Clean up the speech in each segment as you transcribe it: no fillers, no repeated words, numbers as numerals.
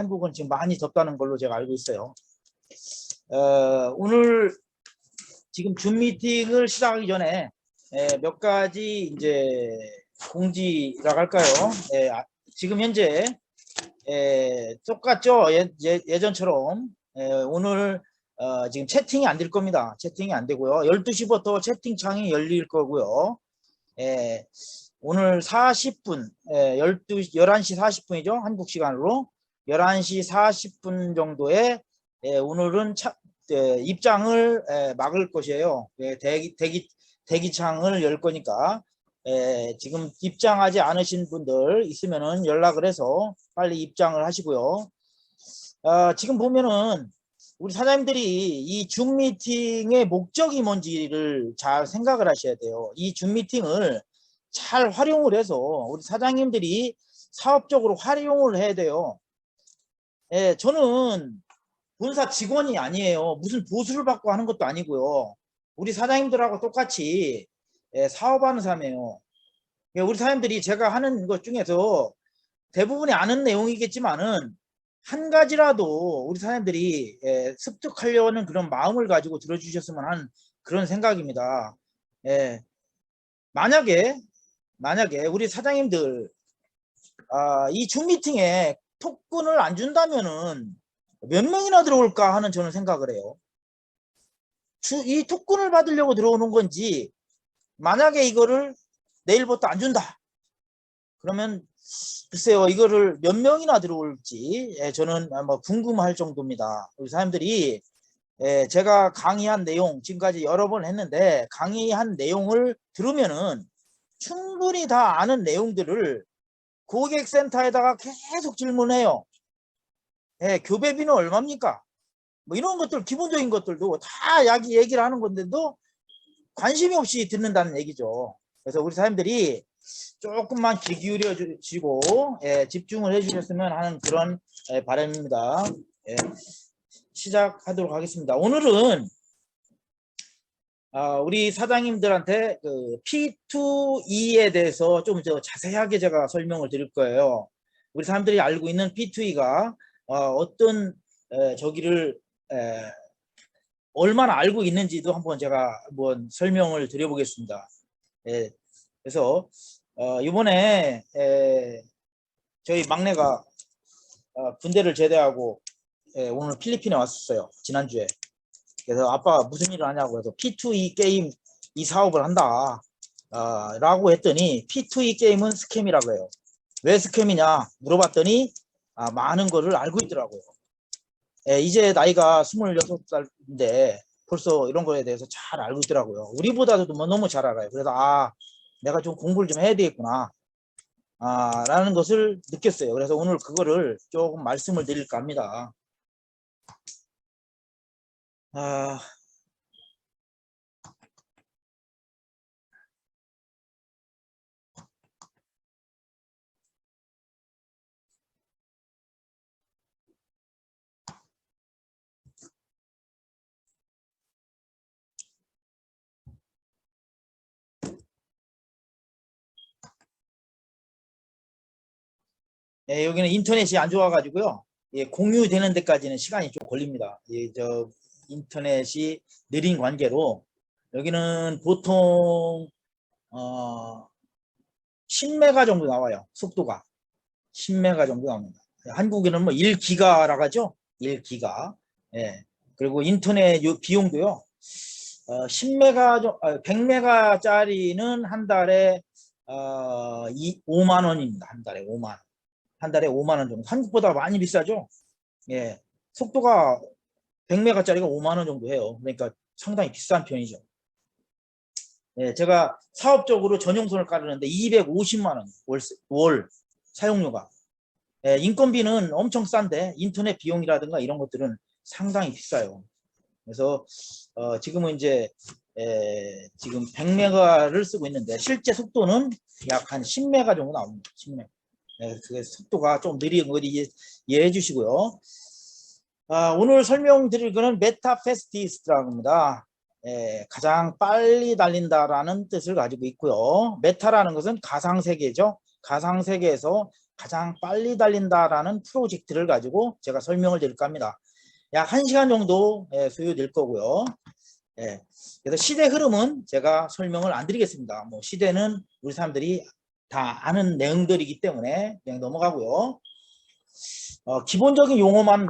한국은 지금 많이 덥다는 걸로 제가 알고 있어요. 오늘 지금 줌 미팅을 시작하기 전에 몇 가지 이제 공지라고 할까요? 지금 현재 똑같죠? 예전처럼 오늘 지금 채팅이 안 될 겁니다. 채팅이 안 되고요. 12시부터 채팅창이 열릴 거고요. 오늘 40분, 11시 40분이죠. 한국 시간으로 11시 40분 정도에 오늘은 입장을 막을 것이에요. 대기창을 열 거니까 지금 입장하지 않으신 분들 있으면은 연락을 해서 빨리 입장을 하시고요. 지금 보면은 우리 사장님들이 이 줌 미팅의 목적이 뭔지를 잘 생각을 하셔야 돼요. 이 줌 미팅을 잘 활용을 해서 우리 사장님들이 사업적으로 활용을 해야 돼요. 저는 본사 직원이 아니에요. 무슨 보수를 받고 하는 것도 아니고요. 우리 사장님들하고 똑같이 사업하는 사람이에요. 우리 사장님들이 제가 하는 것 중에서 대부분이 아는 내용이겠지만은 한 가지라도 우리 사장님들이 습득하려는 그런 마음을 가지고 들어주셨으면 하는 그런 생각입니다. 만약에 우리 사장님들 이 줌 미팅에 토큰을 안 준다면은 몇 명이나 들어올까 하는 저는 생각을 해요. 이 토큰을 받으려고 들어오는 건지, 만약에 이거를 내일부터 안 준다 그러면 글쎄요, 이거를 몇 명이나 들어올지 저는 뭐 궁금할 정도입니다. 우리 사람들이 제가 강의한 내용 지금까지 여러 번 했는데 강의한 내용을 들으면은 충분히 다 아는 내용들을 고객센터에다가 계속 질문해요. 교배비는 얼마입니까? 뭐 이런 것들, 기본적인 것들도 다 얘기를 하는 건데도 관심이 없이 듣는다는 얘기죠. 그래서 우리 사람들이 조금만 귀 기울여 주시고 집중을 해 주셨으면 하는 그런 바람입니다. 시작하도록 하겠습니다. 오늘은 우리 사장님들한테 그 P2E에 대해서 좀 더 자세하게 제가 설명을 드릴 거예요. 우리 사람들이 알고 있는 P2E가 어떤 저기를 얼마나 알고 있는지도 한번 제가 한번 설명을 드려보겠습니다. 그래서 이번에 저희 막내가 군대를 제대하고 오늘 필리핀에 왔었어요. 지난주에. 그래서 아빠가 무슨 일을 하냐고 해서 P2E 게임 이 사업을 한다 라고 했더니 P2E 게임은 스캠이라고 해요. 왜 스캠이냐 물어봤더니 많은 거를 알고 있더라고요. 이제 나이가 26살인데 벌써 이런 거에 대해서 잘 알고 있더라고요. 우리보다도 너무 잘 알아요. 그래서 내가 좀 공부를 좀 해야 되겠구나 라는 것을 느꼈어요. 그래서 오늘 그거를 조금 말씀을 드릴까 합니다. 여기는 인터넷이 안 좋아가지고요. 공유되는 데까지는 시간이 좀 걸립니다. 인터넷이 느린 관계로 여기는 보통 10메가 정도 나와요. 속도가 10메가 정도 나옵니다. 한국에는 뭐 1기가라고 하죠. 1기가. 그리고 인터넷 비용도요. 100메가짜리는 한 달에 5만 원입니다. 한 달에 5만 원. 한 달에 5만 원 정도. 한국보다 많이 비싸죠. 속도가 100메가짜리가 5만 원 정도 해요. 그러니까 상당히 비싼 편이죠. 제가 사업적으로 전용선을 깔았는데 250만 원 월 사용료가. 인건비는 엄청 싼데 인터넷 비용이라든가 이런 것들은 상당히 비싸요. 그래서 지금은 이제 지금 100메가를 쓰고 있는데 실제 속도는 약 한 10메가 정도 나옵니다. 10메가. 그 속도가 좀 느린 거 이해해 주시고요. 오늘 설명드릴 거는 메타패스티스트라고 합니다. 가장 빨리 달린다라는 뜻을 가지고 있고요. 메타라는 것은 가상세계죠. 가상세계에서 가장 빨리 달린다라는 프로젝트를 가지고 제가 설명을 드릴까 합니다. 약 1시간 정도 소요될 거고요. 그래서 시대 흐름은 제가 설명을 안 드리겠습니다. 뭐 시대는 우리 사람들이 다 아는 내용들이기 때문에 그냥 넘어가고요. 기본적인 용어만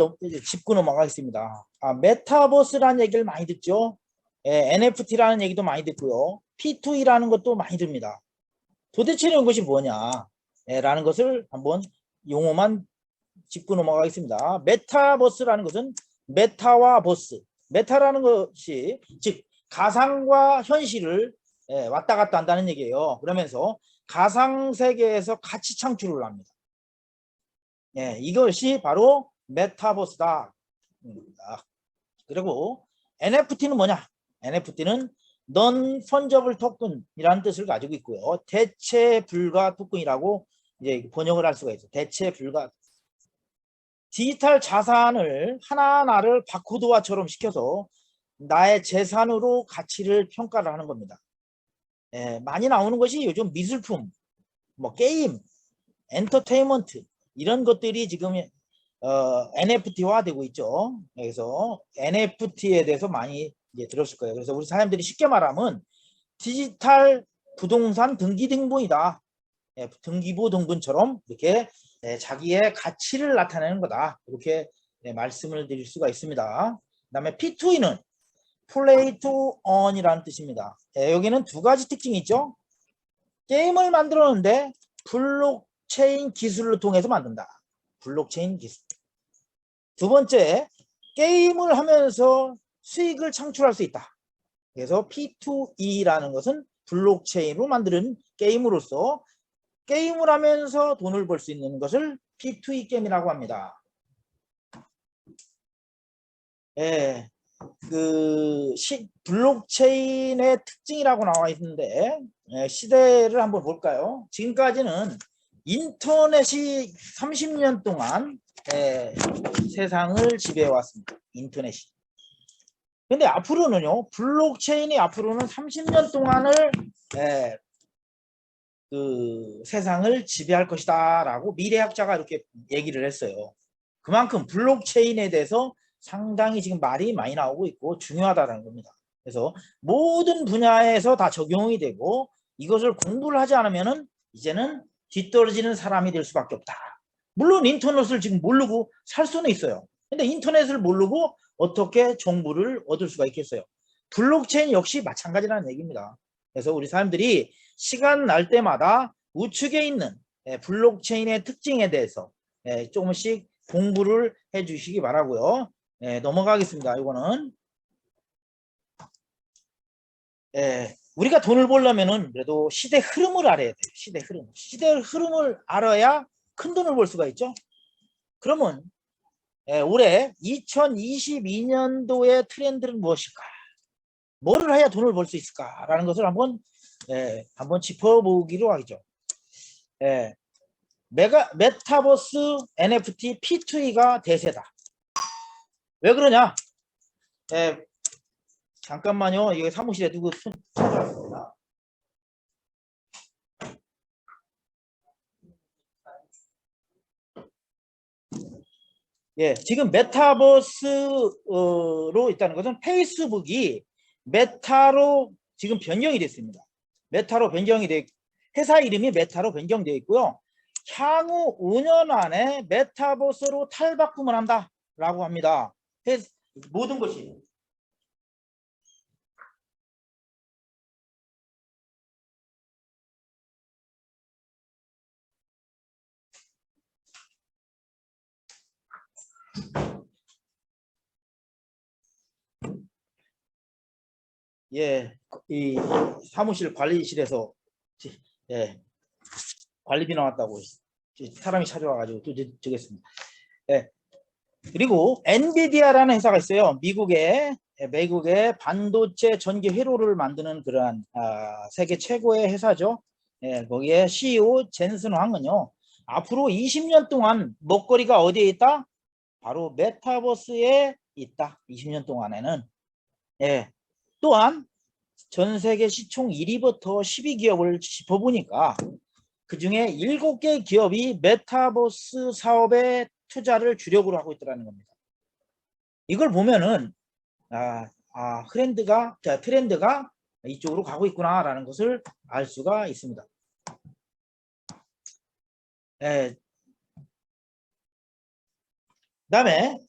짚고 넘어가겠습니다. 메타버스라는 얘기를 많이 듣죠. NFT라는 얘기도 많이 듣고요. P2E라는 것도 많이 듭니다. 도대체 이런 것이 뭐냐 라는 것을 한번 용어만 짚고 넘어가겠습니다. 메타버스라는 것은 메타와 버스, 메타라는 것이 즉 가상과 현실을 왔다 갔다 한다는 얘기예요. 그러면서 가상 세계에서 가치 창출을 합니다. 이것이 바로 메타버스다. 그리고 NFT는 뭐냐? NFT는 Non-Fungible Token이라는 뜻을 가지고 있고요. 대체 불가 토큰이라고 이제 번역을 할 수가 있어요. 대체 불가. 디지털 자산을 하나하나를 바코드화처럼 시켜서 나의 재산으로 가치를 평가를 하는 겁니다. 많이 나오는 것이 요즘 미술품, 뭐 게임, 엔터테인먼트 이런 것들이 지금 NFT화 되고 있죠. 그래서 NFT에 대해서 많이 이제 들었을 거예요. 그래서 우리 사람들이 쉽게 말하면 디지털 부동산 등기등본이다. 등기부 등본처럼 이렇게 자기의 가치를 나타내는 거다. 이렇게 말씀을 드릴 수가 있습니다. 그 다음에 P2E는 Play to Earn이라는 뜻입니다. 여기는 두 가지 특징이 있죠. 게임을 만들었는데 블록체인 기술을 통해서 만든다. 블록체인 기술. 두 번째, 게임을 하면서 수익을 창출할 수 있다. 그래서 P2E라는 것은 블록체인으로 만드는 게임으로서 게임을 하면서 돈을 벌 수 있는 것을 P2E 게임이라고 합니다. 블록체인의 특징이라고 나와 있는데 시대를 한번 볼까요? 지금까지는 인터넷이 30년 동안 세상을 지배해 왔습니다. 인터넷이. 근데 앞으로는요, 블록체인이 앞으로는 30년 동안을 세상을 지배할 것이다 라고 미래학자가 이렇게 얘기를 했어요. 그만큼 블록체인에 대해서 상당히 지금 말이 많이 나오고 있고 중요하다는 겁니다. 그래서 모든 분야에서 다 적용이 되고 이것을 공부를 하지 않으면은 이제는 뒤떨어지는 사람이 될 수밖에 없다. 물론 인터넷을 지금 모르고 살 수는 있어요. 근데 인터넷을 모르고 어떻게 정보를 얻을 수가 있겠어요? 블록체인 역시 마찬가지라는 얘기입니다. 그래서 우리 사람들이 시간 날 때마다 우측에 있는 블록체인의 특징에 대해서 조금씩 공부를 해 주시기 바라고요. 넘어가겠습니다. 이거는 우리가 돈을 벌려면은 그래도 시대 흐름을 알아야 돼요. 시대 흐름을 알아야 큰 돈을 벌 수가 있죠. 그러면 올해 2022년도의 트렌드는 무엇일까? 뭐를 해야 돈을 벌 수 있을까라는 것을 한번 짚어보기로 하죠. 메타버스 NFT P2E가 대세다. 왜 그러냐? 잠깐만요. 이게 사무실에 두고 손잡았습니다. 지금 메타버스로 있다는 것은 페이스북이 메타로 지금 변경이 됐습니다. 메타로 변경이 돼 회사 이름이 메타로 변경되어 있고요. 향후 5년 안에 메타버스로 탈바꿈을 한다라고 합니다. 모든 것이. 이 사무실 관리실에서 관리비 나왔다고 사람이 찾아와가지고 또 주겠습니다. 그리고 엔비디아라는 회사가 있어요. 미국의 반도체 전기 회로를 만드는 그러한 세계 최고의 회사죠. 거기에 CEO 젠슨 황은요. 앞으로 20년 동안 먹거리가 어디에 있다? 바로 메타버스에 있다. 20년 동안에는. 또한 전 세계 시총 1위부터 12기업을 짚어보니까 그 중에 7개 기업이 메타버스 사업에 투자를 주력으로 하고 있다는 겁니다. 이걸 보면은 트렌드가 이쪽으로 가고 있구나라는 것을 알 수가 있습니다. 그다음에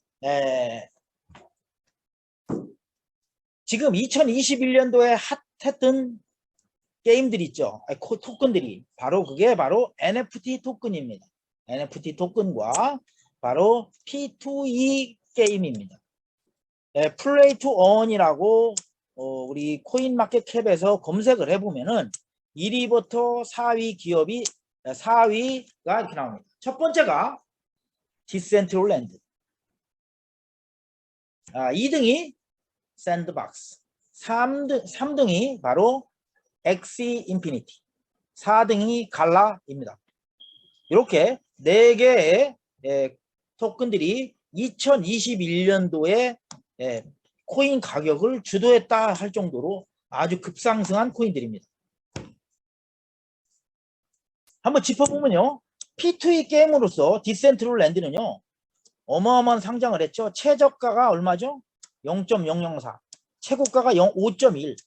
지금 2021년도에 핫했던 게임들이 있죠. 토큰들이 그게 바로 NFT 토큰입니다. NFT 토큰과 바로 P2E 게임입니다. 플레이 투 어원이라고 우리 코인마켓캡에서 검색을 해보면은 1위부터 4위 기업이 4위가 이렇게 나옵니다. 첫 번째가 디센트럴랜드, 2등이 샌드박스, 3등이 바로 엑시 인피니티, 4등이 갈라입니다. 이렇게 4개의 토큰들이 2021년도에 코인 가격을 주도했다 할 정도로 아주 급상승한 코인들입니다. 한번 짚어보면요. P2E 게임으로서 디센트럴랜드는요. 어마어마한 상장을 했죠. 최저가가 얼마죠? 0.004. 최고가가 5.1.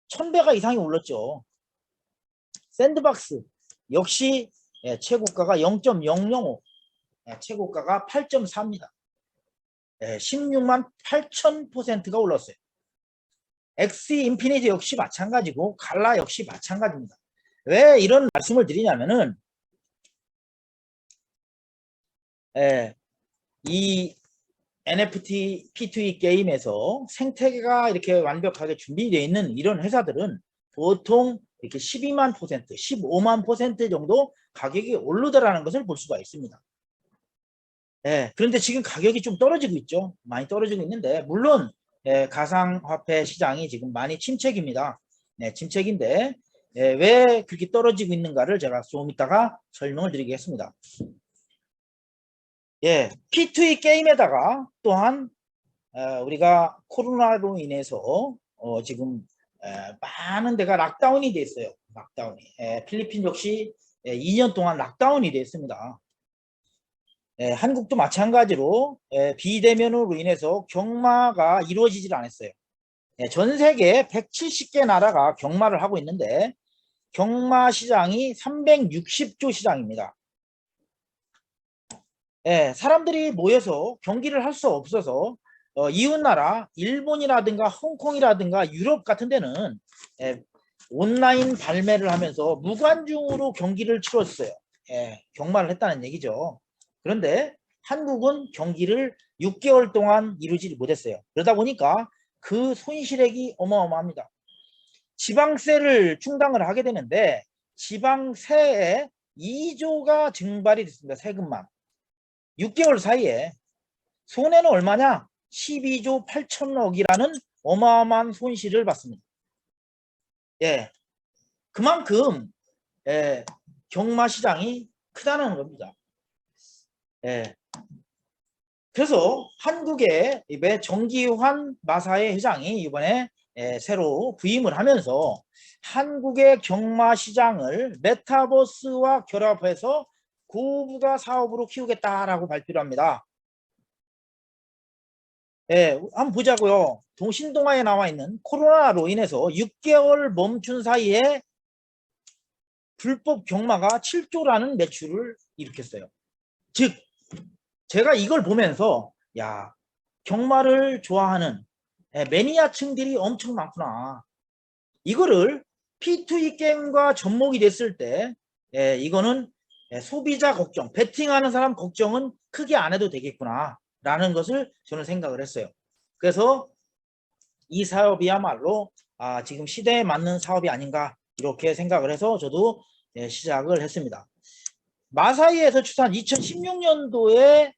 1000배가 이상이 올랐죠. 샌드박스 역시 최고가가 0.005. 최고가가 8.4입니다. 16만 8,000%가 올랐어요. 엑시 인피니티 역시 마찬가지고 갈라 역시 마찬가지입니다. 왜 이런 말씀을 드리냐면은 이 NFT P2E 게임에서 생태계가 이렇게 완벽하게 준비되어 있는 이런 회사들은 보통 이렇게 12만 %, 15만 % 정도 가격이 오르더라는 것을 볼 수가 있습니다. 그런데 지금 가격이 좀 떨어지고 있죠. 많이 떨어지고 있는데 물론 가상화폐 시장이 지금 많이 침체기입니다. 침체기인데 왜 그렇게 떨어지고 있는가를 제가 좀 이따가 설명을 드리겠습니다. P2E 게임에다가 또한 우리가 코로나로 인해서 지금 많은 데가 락다운이 됐어요. 락다운이. 필리핀 역시 2년 동안 락다운이 됐습니다. 한국도 마찬가지로 비대면으로 인해서 경마가 이루어지질 않았어요. 전 세계 170개 나라가 경마를 하고 있는데 경마 시장이 360조 시장입니다. 사람들이 모여서 경기를 할 수 없어서 이웃나라 일본이라든가 홍콩이라든가 유럽 같은 데는 온라인 발매를 하면서 무관중으로 경기를 치렀어요. 경마를 했다는 얘기죠. 그런데 한국은 경기를 6개월 동안 이루지 못했어요. 그러다 보니까 그 손실액이 어마어마합니다. 지방세를 충당을 하게 되는데 지방세에 2조가 증발이 됐습니다. 세금만. 6개월 사이에 손해는 얼마냐? 12조 8천억이라는 어마어마한 손실을 받습니다. 그만큼 경마 시장이 크다는 겁니다. 그래서 한국의 정기환 마사회 회장이 이번에 새로 부임을 하면서 한국의 경마 시장을 메타버스와 결합해서 고부가 사업으로 키우겠다라고 발표를 합니다. 한번 보자고요. 신동아에 나와 있는 코로나로 인해서 6개월 멈춘 사이에 불법 경마가 7조라는 매출을 일으켰어요. 즉 제가 이걸 보면서 경마를 좋아하는 매니아층들이 엄청 많구나. 이거를 P2E 게임과 접목이 됐을 때 이거는 소비자 걱정, 베팅하는 사람 걱정은 크게 안 해도 되겠구나 라는 것을 저는 생각을 했어요. 그래서 이 사업이야말로 지금 시대에 맞는 사업이 아닌가 이렇게 생각을 해서 저도 시작을 했습니다. 마사이에서 추산 2016년도에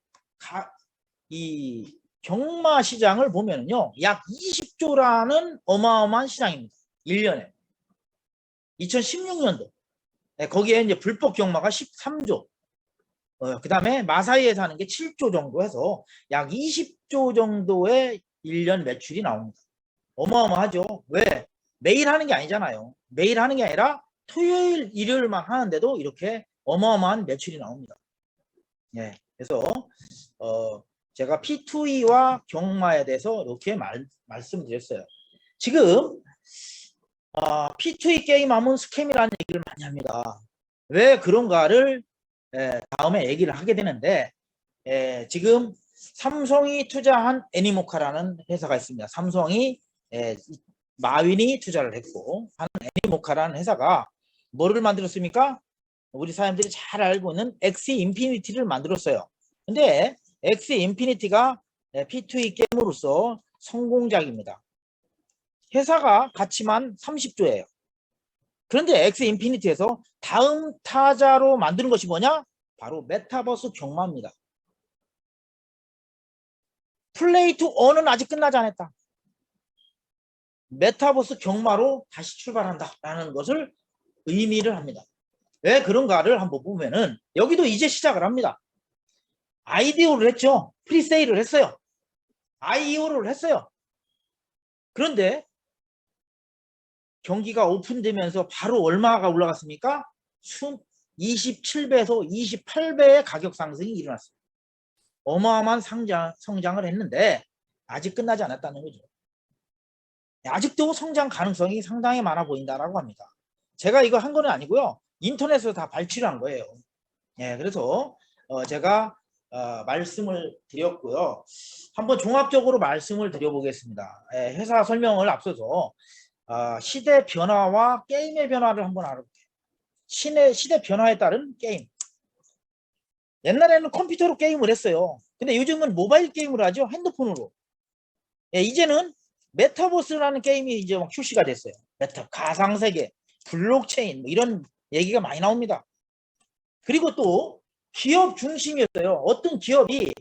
이 경마 시장을 보면요, 약 20조라는 어마어마한 시장입니다. 1년에. 2016년도. 거기에 이제 불법 경마가 13조. 그 다음에 마사이에서 하는 게 7조 정도 해서 약 20조 정도의 1년 매출이 나옵니다. 어마어마하죠. 왜? 매일 하는 게 아니잖아요. 매일 하는 게 아니라 토요일, 일요일만 하는데도 이렇게 어마어마한 매출이 나옵니다. 예, 그래서 제가 P2E와 경마에 대해서 이렇게 말씀드렸어요. 지금 P2E 게임하면 스캠이라는 얘기를 많이 합니다. 왜 그런가를 다음에 얘기를 하게 되는데, 지금 삼성이 투자한 애니모카라는 회사가 있습니다. 삼성이 마윈이 투자를 했고 하는 애니모카라는 회사가 뭐를 만들었습니까? 우리 사람들이 잘 알고 있는 엑시 인피니티를 만들었어요. 근데 엑시 인피니티가 P2E 게임으로서 성공작입니다. 회사가 가치만 30조예요. 그런데 엑시 인피니티에서 다음 타자로 만드는 것이 뭐냐? 바로 메타버스 경마입니다. 플레이 투 어는 아직 끝나지 않았다. 메타버스 경마로 다시 출발한다라는 것을 의미를 합니다. 왜 그런가를 한번 보면은 여기도 이제 시작을 합니다. IDO를 했죠. 프리세일을 했어요. IEO를 했어요. 그런데 경기가 오픈되면서 바로 얼마가 올라갔습니까? 27배에서 28배의 가격 상승이 일어났어요. 어마어마한 성장을 했는데 아직 끝나지 않았다는 거죠. 아직도 성장 가능성이 상당히 많아 보인다라고 합니다. 제가 이거 한 건 아니고요. 인터넷에서 다 발췌를 한 거예요. 예, 그래서 제가 말씀을 드렸고요. 한번 종합적으로 말씀을 드려보겠습니다. 회사 설명을 앞서서 시대 변화와 게임의 변화를 한번 알아볼게요. 시대 변화에 따른 게임. 옛날에는 컴퓨터로 게임을 했어요. 근데 요즘은 모바일 게임을 하죠. 핸드폰으로. 예, 이제는 메타버스라는 게임이 이제 막 출시가 됐어요. 가상세계, 블록체인 뭐 이런 얘기가 많이 나옵니다. 그리고 또 기업 중심이었어요. 어떤 기업이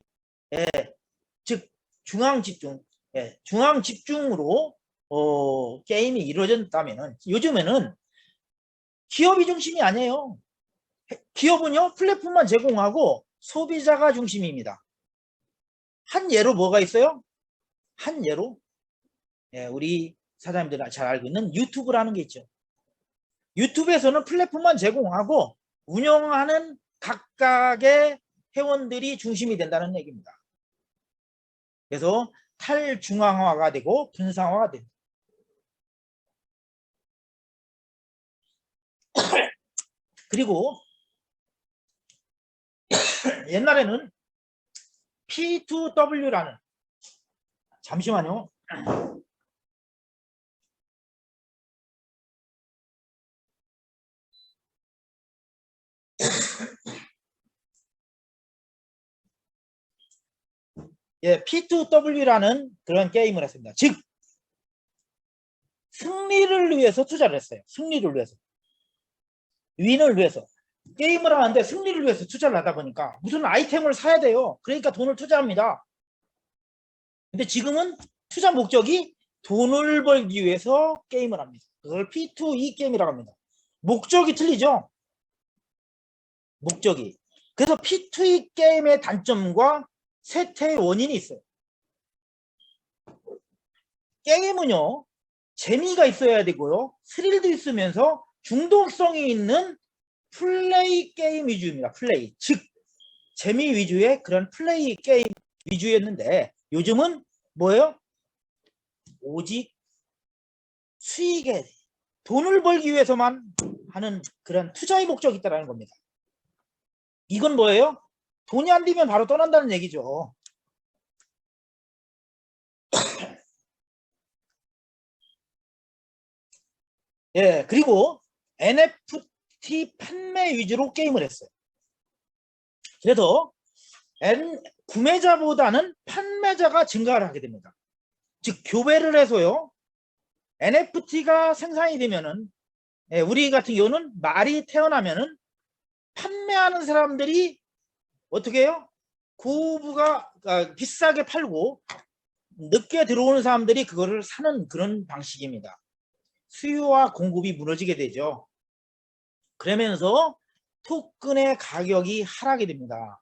즉 중앙 집중으로 게임이 이루어졌다면은 요즘에는 기업이 중심이 아니에요. 기업은요 플랫폼만 제공하고 소비자가 중심입니다. 한 예로 뭐가 있어요? 한 예로 우리 사장님들 잘 알고 있는 유튜브라는 게 있죠. 유튜브에서는 플랫폼만 제공하고 운영하는 각각의 회원들이 중심이 된다는 얘기입니다. 그래서 탈중앙화가 되고 분산화가 됩니다. 그리고 옛날에는 P2W라는 잠시만요. 예, P2W라는 그런 게임을 했습니다. 즉 승리를 위해서 투자를 했어요. 승리를 위해서. 윈을 위해서. 게임을 하는데 승리를 위해서 투자를 하다 보니까 무슨 아이템을 사야 돼요. 그러니까 돈을 투자합니다. 근데 지금은 투자 목적이 돈을 벌기 위해서 게임을 합니다. 그걸 P2E 게임이라고 합니다. 목적이 틀리죠. 목적이. 그래서 P2E 게임의 단점과 쇠퇴의 원인이 있어요. 게임은요 재미가 있어야 되고요 스릴도 있으면서 중독성이 있는 플레이 게임 위주입니다. 플레이, 즉 재미 위주의 그런 플레이 게임 위주였는데 요즘은 뭐예요? 오직 수익에 돈을 벌기 위해서만 하는 그런 투자의 목적이 있다는 겁니다. 이건 뭐예요? 돈이 안 되면 바로 떠난다는 얘기죠. 예, 그리고 NFT 판매 위주로 게임을 했어요. 그래서 구매자보다는 판매자가 증가를 하게 됩니다. 즉 교배를 해서요 NFT가 생산이 되면은 우리 같은 경우는 말이 태어나면은 판매하는 사람들이 어떻게 해요? 고부가 비싸게 팔고 늦게 들어오는 사람들이 그거를 사는 그런 방식입니다. 수요와 공급이 무너지게 되죠. 그러면서 토큰의 가격이 하락이 됩니다.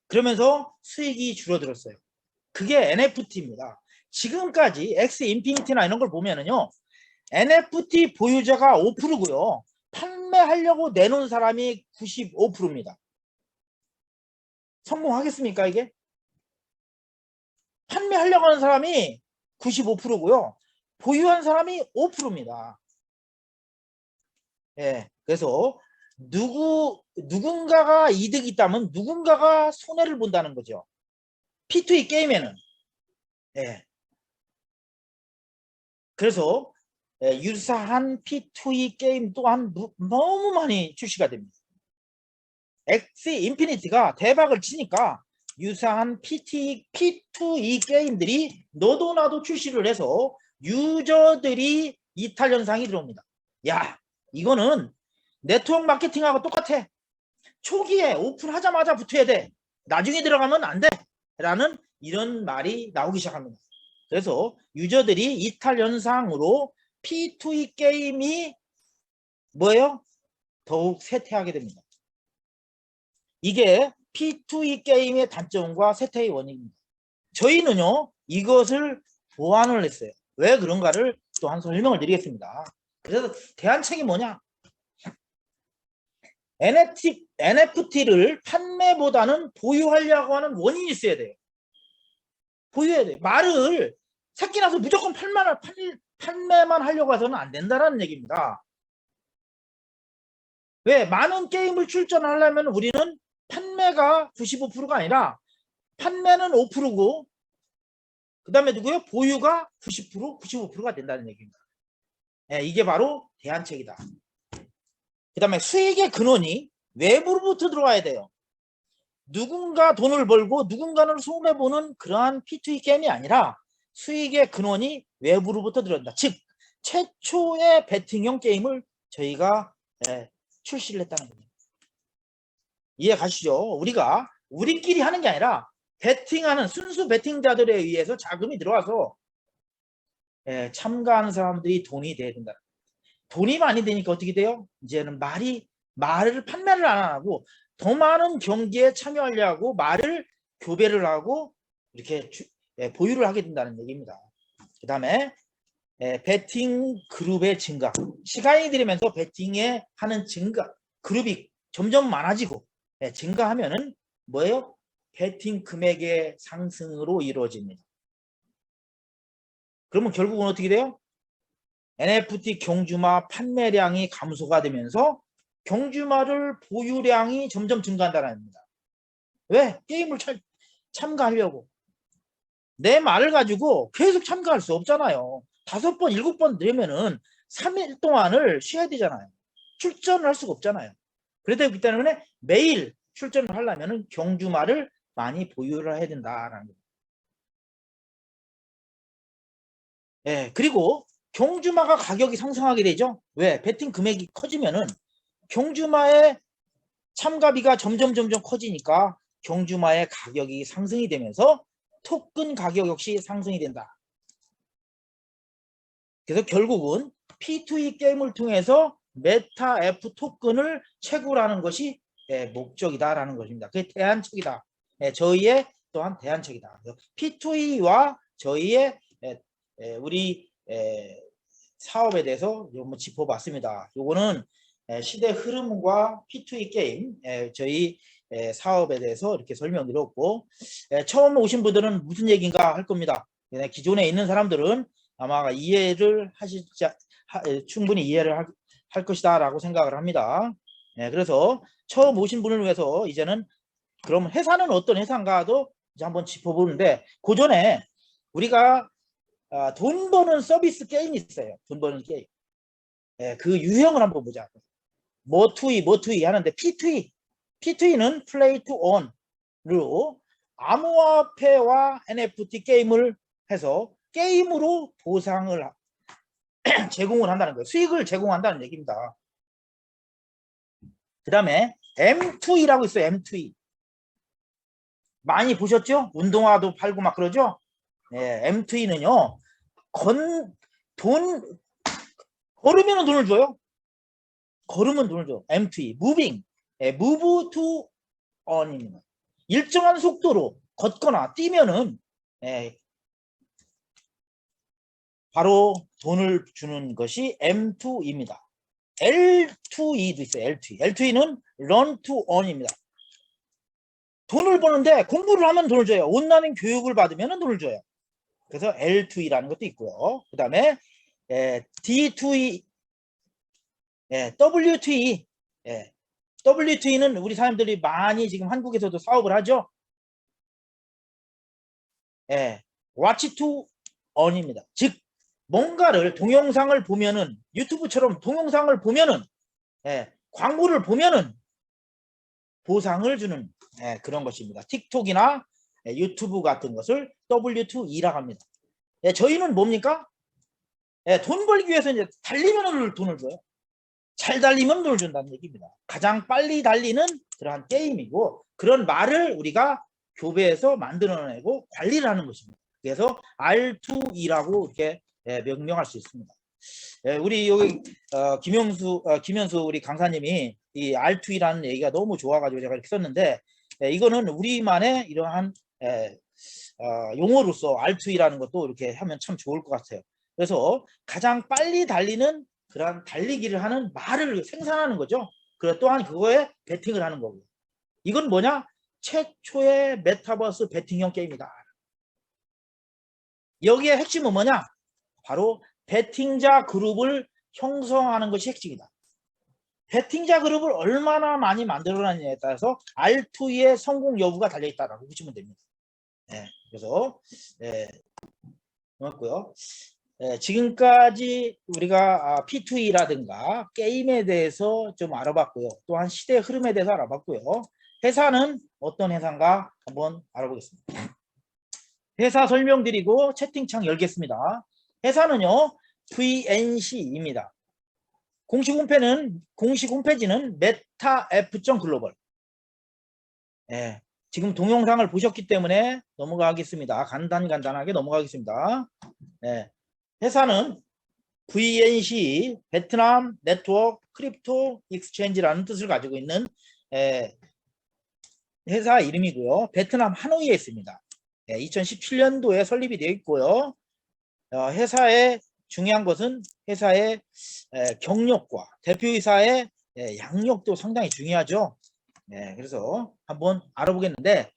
그러면서 수익이 줄어들었어요. 그게 NFT입니다. 지금까지 엑스 인피니티나 이런 걸 보면은요 NFT 보유자가 5%고요 판매하려고 내놓은 사람이 95%입니다. 성공하겠습니까, 이게? 판매하려고 하는 사람이 95%고요. 보유한 사람이 5%입니다. 예, 그래서 누군가가 이득이 있다면 누군가가 손해를 본다는 거죠. P2E 게임에는. 예. 그래서 유사한 P2E 게임 또한 너무 많이 출시가 됩니다. 엑시 인피니티가 대박을 치니까 유사한 P2E 게임들이 너도 나도 출시를 해서 유저들이 이탈 현상이 들어옵니다. 야, 이거는 네트워크 마케팅하고 똑같아. 초기에 오픈하자마자 붙어야 돼. 나중에 들어가면 안 돼. 라는 이런 말이 나오기 시작합니다. 그래서 유저들이 이탈 현상으로 P2E 게임이 뭐예요? 더욱 쇠퇴하게 됩니다. 이게 P2E 게임의 단점과 쇠퇴의 원인입니다. 저희는요, 이것을 보완을 했어요. 왜 그런가를 또 한 설명을 드리겠습니다. 그래서 대안책이 뭐냐? NFT를 판매보다는 보유하려고 하는 원인이 있어야 돼요. 보유해야 돼요. 말을 새끼 나서 무조건 판매만 하려고 해서는 안 된다는 얘기입니다. 왜? 많은 게임을 출전하려면 우리는 판매가 95%가 아니라 판매는 5%고 그 다음에 누구요? 보유가 90%, 95%가 된다는 얘기입니다. 네, 이게 바로 대안책이다. 그 다음에 수익의 근원이 외부로부터 들어와야 돼요. 누군가 돈을 벌고 누군가는 손해보는 그러한 P2E 게임이 아니라 수익의 근원이 외부로부터 들어온다. 즉 최초의 베팅형 게임을 저희가 출시를 했다는 겁니다. 이해 가시죠? 우리가 우리끼리 하는 게 아니라 베팅하는 순수 베팅자들에 의해서 자금이 들어와서 참가하는 사람들이 돈이 돼야 된다. 돈이 많이 되니까 어떻게 돼요? 이제는 말을 판매를 안 하고 더 많은 경기에 참여하려고 말을 교배를 하고 이렇게 보유를 하게 된다는 얘기입니다. 그 다음에 베팅 그룹의 증가, 시간이 들으면서 베팅에 하는 증가 그룹이 점점 많아지고 증가하면은 뭐예요? 베팅 금액의 상승으로 이루어집니다. 그러면 결국은 어떻게 돼요? NFT 경주마 판매량이 감소가 되면서 경주마를 보유량이 점점 증가한다는 겁니다. 왜? 게임을 참가하려고. 내 말을 가지고 계속 참가할 수 없잖아요. 5번, 7번 되면은 3일 동안을 쉬어야 되잖아요. 출전을 할 수가 없잖아요. 그렇기 때문에 매일 출전을 하려면 경주마를 많이 보유를 해야 된다라는 거예요. 예, 그리고 경주마가 가격이 상승하게 되죠. 왜? 베팅 금액이 커지면은 경주마의 참가비가 점점 커지니까 경주마의 가격이 상승이 되면서 토큰 가격 역시 상승이 된다. 그래서 결국은 P2E 게임을 통해서 메타 F 토큰을 채굴하는 것이 목적이다라는 것입니다. 그게 대안책이다. 저희의 또한 대안책이다. P2E와 저희의 우리 사업에 대해서 한번 짚어봤습니다. 요거는 시대 흐름과 P2E 게임 저희 사업에 대해서 이렇게 설명드렸고 처음 오신 분들은 무슨 얘기인가 할 겁니다. 기존에 있는 사람들은 아마 이해를 충분히 이해를 할 것이다 라고 생각을 합니다. 그래서 처음 오신 분을 위해서 이제는 그럼 회사는 어떤 회사인가도 이제 한번 짚어보는데 그 전에 우리가 돈 버는 서비스 게임이 있어요. 돈 버는 게임. 그 유형을 한번 보자. 뭐 투이 하는데 P2E는 플레이 투 온으로 암호화폐와 NFT 게임을 해서 게임으로 보상을 제공을 한다는 거예요. 수익을 제공한다는 얘기입니다. 그 다음에 M2E라고 있어요. M2E. 많이 보셨죠? 운동화도 팔고 막 그러죠? M2E는요. 걸으면 돈을 줘요. 걸으면 돈을 줘. M2E. 무빙. move to on입니다. 일정한 속도로 걷거나 뛰면은 바로 돈을 주는 것이 M2E입니다. L2E도 있어요. L2E. L2E는 Learn to Earn입니다. 돈을 버는데 공부를 하면 돈을 줘요. 온라인 교육을 받으면 돈을 줘요. 그래서 L2E라는 것도 있고요. 그 다음에 D2E, W2E. W2E는 우리 사람들이 많이 지금 한국에서도 사업을 하죠. Watch to Earn입니다. 즉 뭔가를 동영상을 보면은 유튜브처럼 동영상을 보면은 광고를 보면은 보상을 주는 그런 것입니다. 틱톡이나 유튜브 같은 것을 W2E라고 합니다. 저희는 뭡니까? 돈 벌기 위해서 이제 달리면 돈을 줘요. 잘 달리면 돈을 준다는 얘기입니다. 가장 빨리 달리는 그러한 게임이고 그런 말을 우리가 교배해서 만들어내고 관리를 하는 것입니다. 그래서 R2E라고 이렇게 명명할 수 있습니다. 우리 여기 김현수 우리 강사님이 이 R2E라는 얘기가 너무 좋아가지고 제가 이렇게 썼는데 이거는 우리만의 이러한 용어로서 R2E라는 것도 이렇게 하면 참 좋을 것 같아요. 그래서 가장 빨리 달리는 그런 달리기를 하는 말을 생산하는 거죠. 그리고 또한 그거에 베팅을 하는 거고요. 이건 뭐냐? 최초의 메타버스 베팅형 게임이다. 여기에 핵심은 뭐냐? 바로 베팅자 그룹을 형성하는 것이 핵심이다. 베팅자 그룹을 얼마나 많이 만들어놨느냐에 따라서 R2E의 성공 여부가 달려있다라고 보시면 됩니다. 그래서 고맙고요. 지금까지 우리가 P2E라든가 게임에 대해서 좀 알아봤고요. 또한 시대 흐름에 대해서 알아봤고요. 회사는 어떤 회사인가 한번 알아보겠습니다. 회사 설명드리고 채팅창 열겠습니다. 회사는요 VNC입니다. 공식 홈페이지는 metaf.global. 지금 동영상을 보셨기 때문에 넘어가겠습니다. 간단하게 넘어가겠습니다. 회사는 VNC 베트남 네트워크 크립토 익스체인지라는 뜻을 가지고 있는 회사 이름이고요. 베트남 하노이에 있습니다. 2017년도에 설립이 되어 있고요. 회사의 중요한 것은 회사의 경력과 대표이사의 양력도 상당히 중요하죠. 그래서 한번 알아보겠는데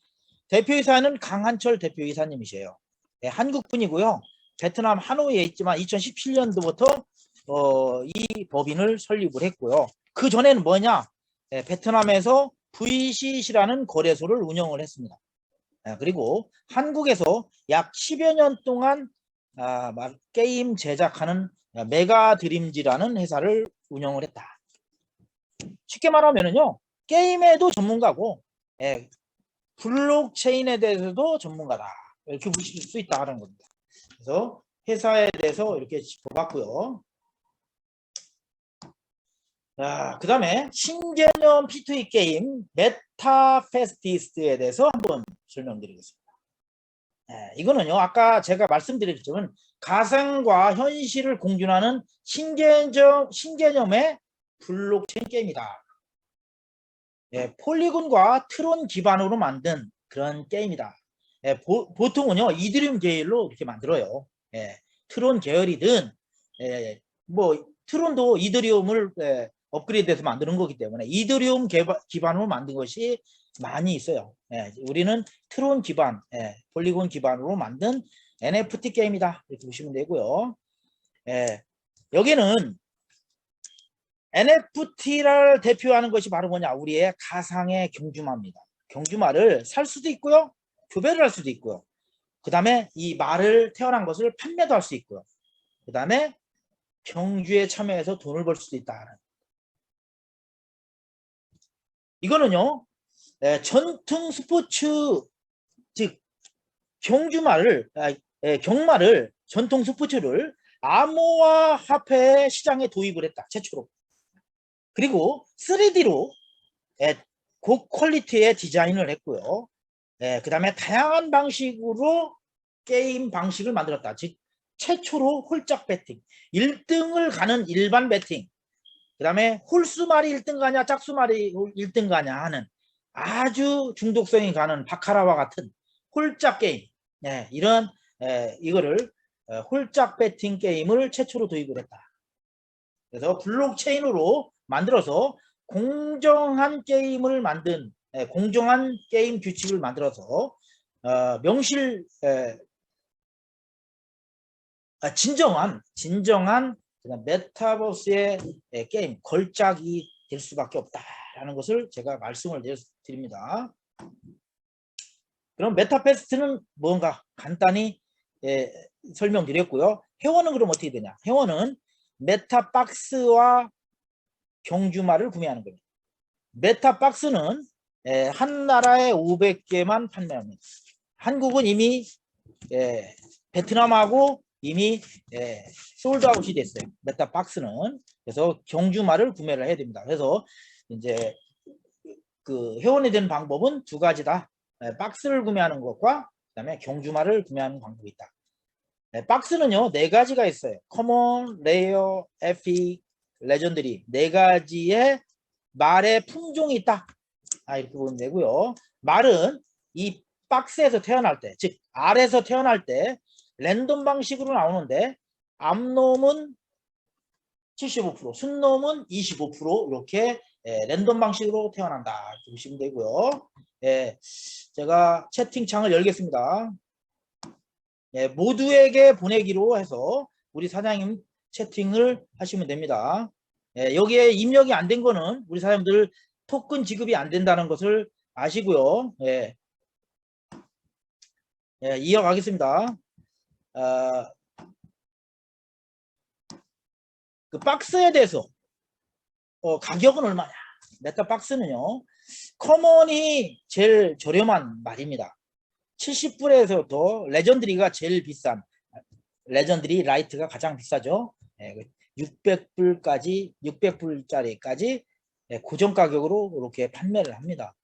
대표이사는 강한철 대표이사님이세요. 한국분이고요. 베트남 하노이에 있지만 2017년도부터 이 법인을 설립을 했고요. 그 전에는 뭐냐? 베트남에서 VCC라는 거래소를 운영을 했습니다. 그리고 한국에서 약 10여 년 동안 게임 제작하는 메가드림즈라는 회사를 운영을 했다. 쉽게 말하면요, 게임에도 전문가고 블록체인에 대해서도 전문가다. 이렇게 보실 수 있다는 겁니다. 그래서 회사에 대해서 이렇게 짚어봤고요. 그 다음에 신개념 P2E 게임 메타페스티스에 대해서 한번 설명드리겠습니다. 이거는요, 아까 제가 말씀드렸지만 가상과 현실을 공존하는 신개념의 블록체인 게임이다. 폴리곤과 트론 기반으로 만든 그런 게임이다. 보통은요 이더리움 계열로 이렇게 만들어요. 트론 계열이든 뭐 트론도 이더리움을 업그레이드해서 만드는 거기 때문에 이더리움 기반으로 만든 것이 많이 있어요. 우리는 트론 기반, 폴리곤 기반으로 만든 NFT 게임이다 이렇게 보시면 되고요. 여기는 NFT를 대표하는 것이 바로 뭐냐? 우리의 가상의 경주마입니다. 경주마를 살 수도 있고요. 교배를 할 수도 있고요. 그 다음에 이 말을 태어난 것을 판매도 할 수 있고요. 그 다음에 경주에 참여해서 돈을 벌 수도 있다. 이거는요. 전통 스포츠 즉 경주마를 전통 스포츠를 암호화폐 시장에 도입을 했다. 최초로. 그리고 3D로 고퀄리티의 디자인을 했고요. 그 다음에 다양한 방식으로 게임 방식을 만들었다. 즉 최초로 홀짝 배팅, 1등을 가는 일반 배팅, 그 다음에 홀수말이 1등 가냐 짝수말이 1등 가냐 하는 아주 중독성이 가는 바카라와 같은 홀짝 게임, 이거를 홀짝 배팅 게임을 최초로 도입을 했다. 그래서 블록체인으로 만들어서 공정한 게임을 만든 공정한 게임 규칙을 만들어서 명실 진정한 메타버스의 게임 걸작이 될 수밖에 없다라는 것을 제가 말씀을 드립니다. 그럼 메타페스트는 뭔가 간단히 설명드렸고요. 회원은 그럼 어떻게 되냐? 회원은 메타박스와 경주마를 구매하는 겁니다. 메타박스는 한 나라에 500개만 판매합니다. 한국은 이미 베트남하고 이미 솔드아웃이 됐어요. 메타박스는. 그래서 경주마를 구매를 해야 됩니다. 그래서 이제 그 회원이 되는 방법은 두 가지다. 박스를 구매하는 것과 그다음에 경주마를 구매하는 방법이 있다. 박스는요 4가지가 있어요. 커먼, 레어, 에픽, 레전드리 4가지의 말의 품종이 있다. 이렇게 보면 되고요. 말은 이 박스에서 태어날 때, 즉 알에서 태어날 때 랜덤 방식으로 나오는데 암놈은 75%, 순놈은 25% 이렇게 랜덤 방식으로 태어난다. 이렇게 보시면 되고요. 제가 채팅창을 열겠습니다. 모두에게 보내기로 해서 우리 사장님 채팅을 하시면 됩니다. 여기에 입력이 안 된 거는 우리 사장님들 토큰 지급이 안 된다는 것을 아시고요. 이어가겠습니다. 그 박스에 대해서 가격은 얼마냐? 메타박스는요. 커먼이 제일 저렴한 말입니다. 70불에서부터 레전드리가 제일 비싼 레전드리 라이트가 가장 비싸죠. 600불까지 600불짜리까지 고정 가격으로 이렇게 판매를 합니다.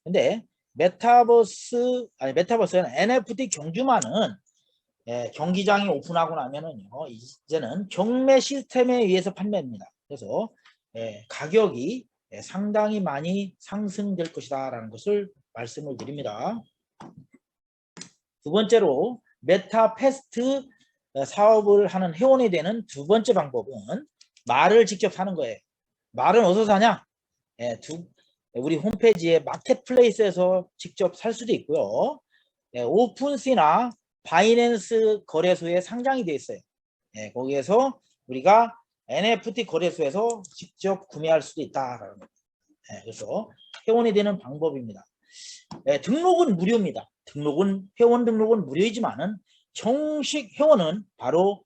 근데 메타버스는 NFT 경주마는 경기장이 오픈하고 나면은요 이제는 경매 시스템에 의해서 판매합니다. 그래서 가격이 상당히 많이 상승될 것이다 라는 것을 말씀을 드립니다. 두 번째로 메타페스트 사업을 하는 회원이 되는 두 번째 방법은 말을 직접 사는 거예요. 말은 어디서 사냐? 우리 홈페이지에 마켓플레이스에서 직접 살 수도 있고요. 오픈시나 바이낸스 거래소에 상장이 되어 있어요. 거기에서 우리가 NFT 거래소에서 직접 구매할 수도 있다. 그래서 회원이 되는 방법입니다. 등록은 무료입니다. 회원 등록은 무료이지만은 정식 회원은 바로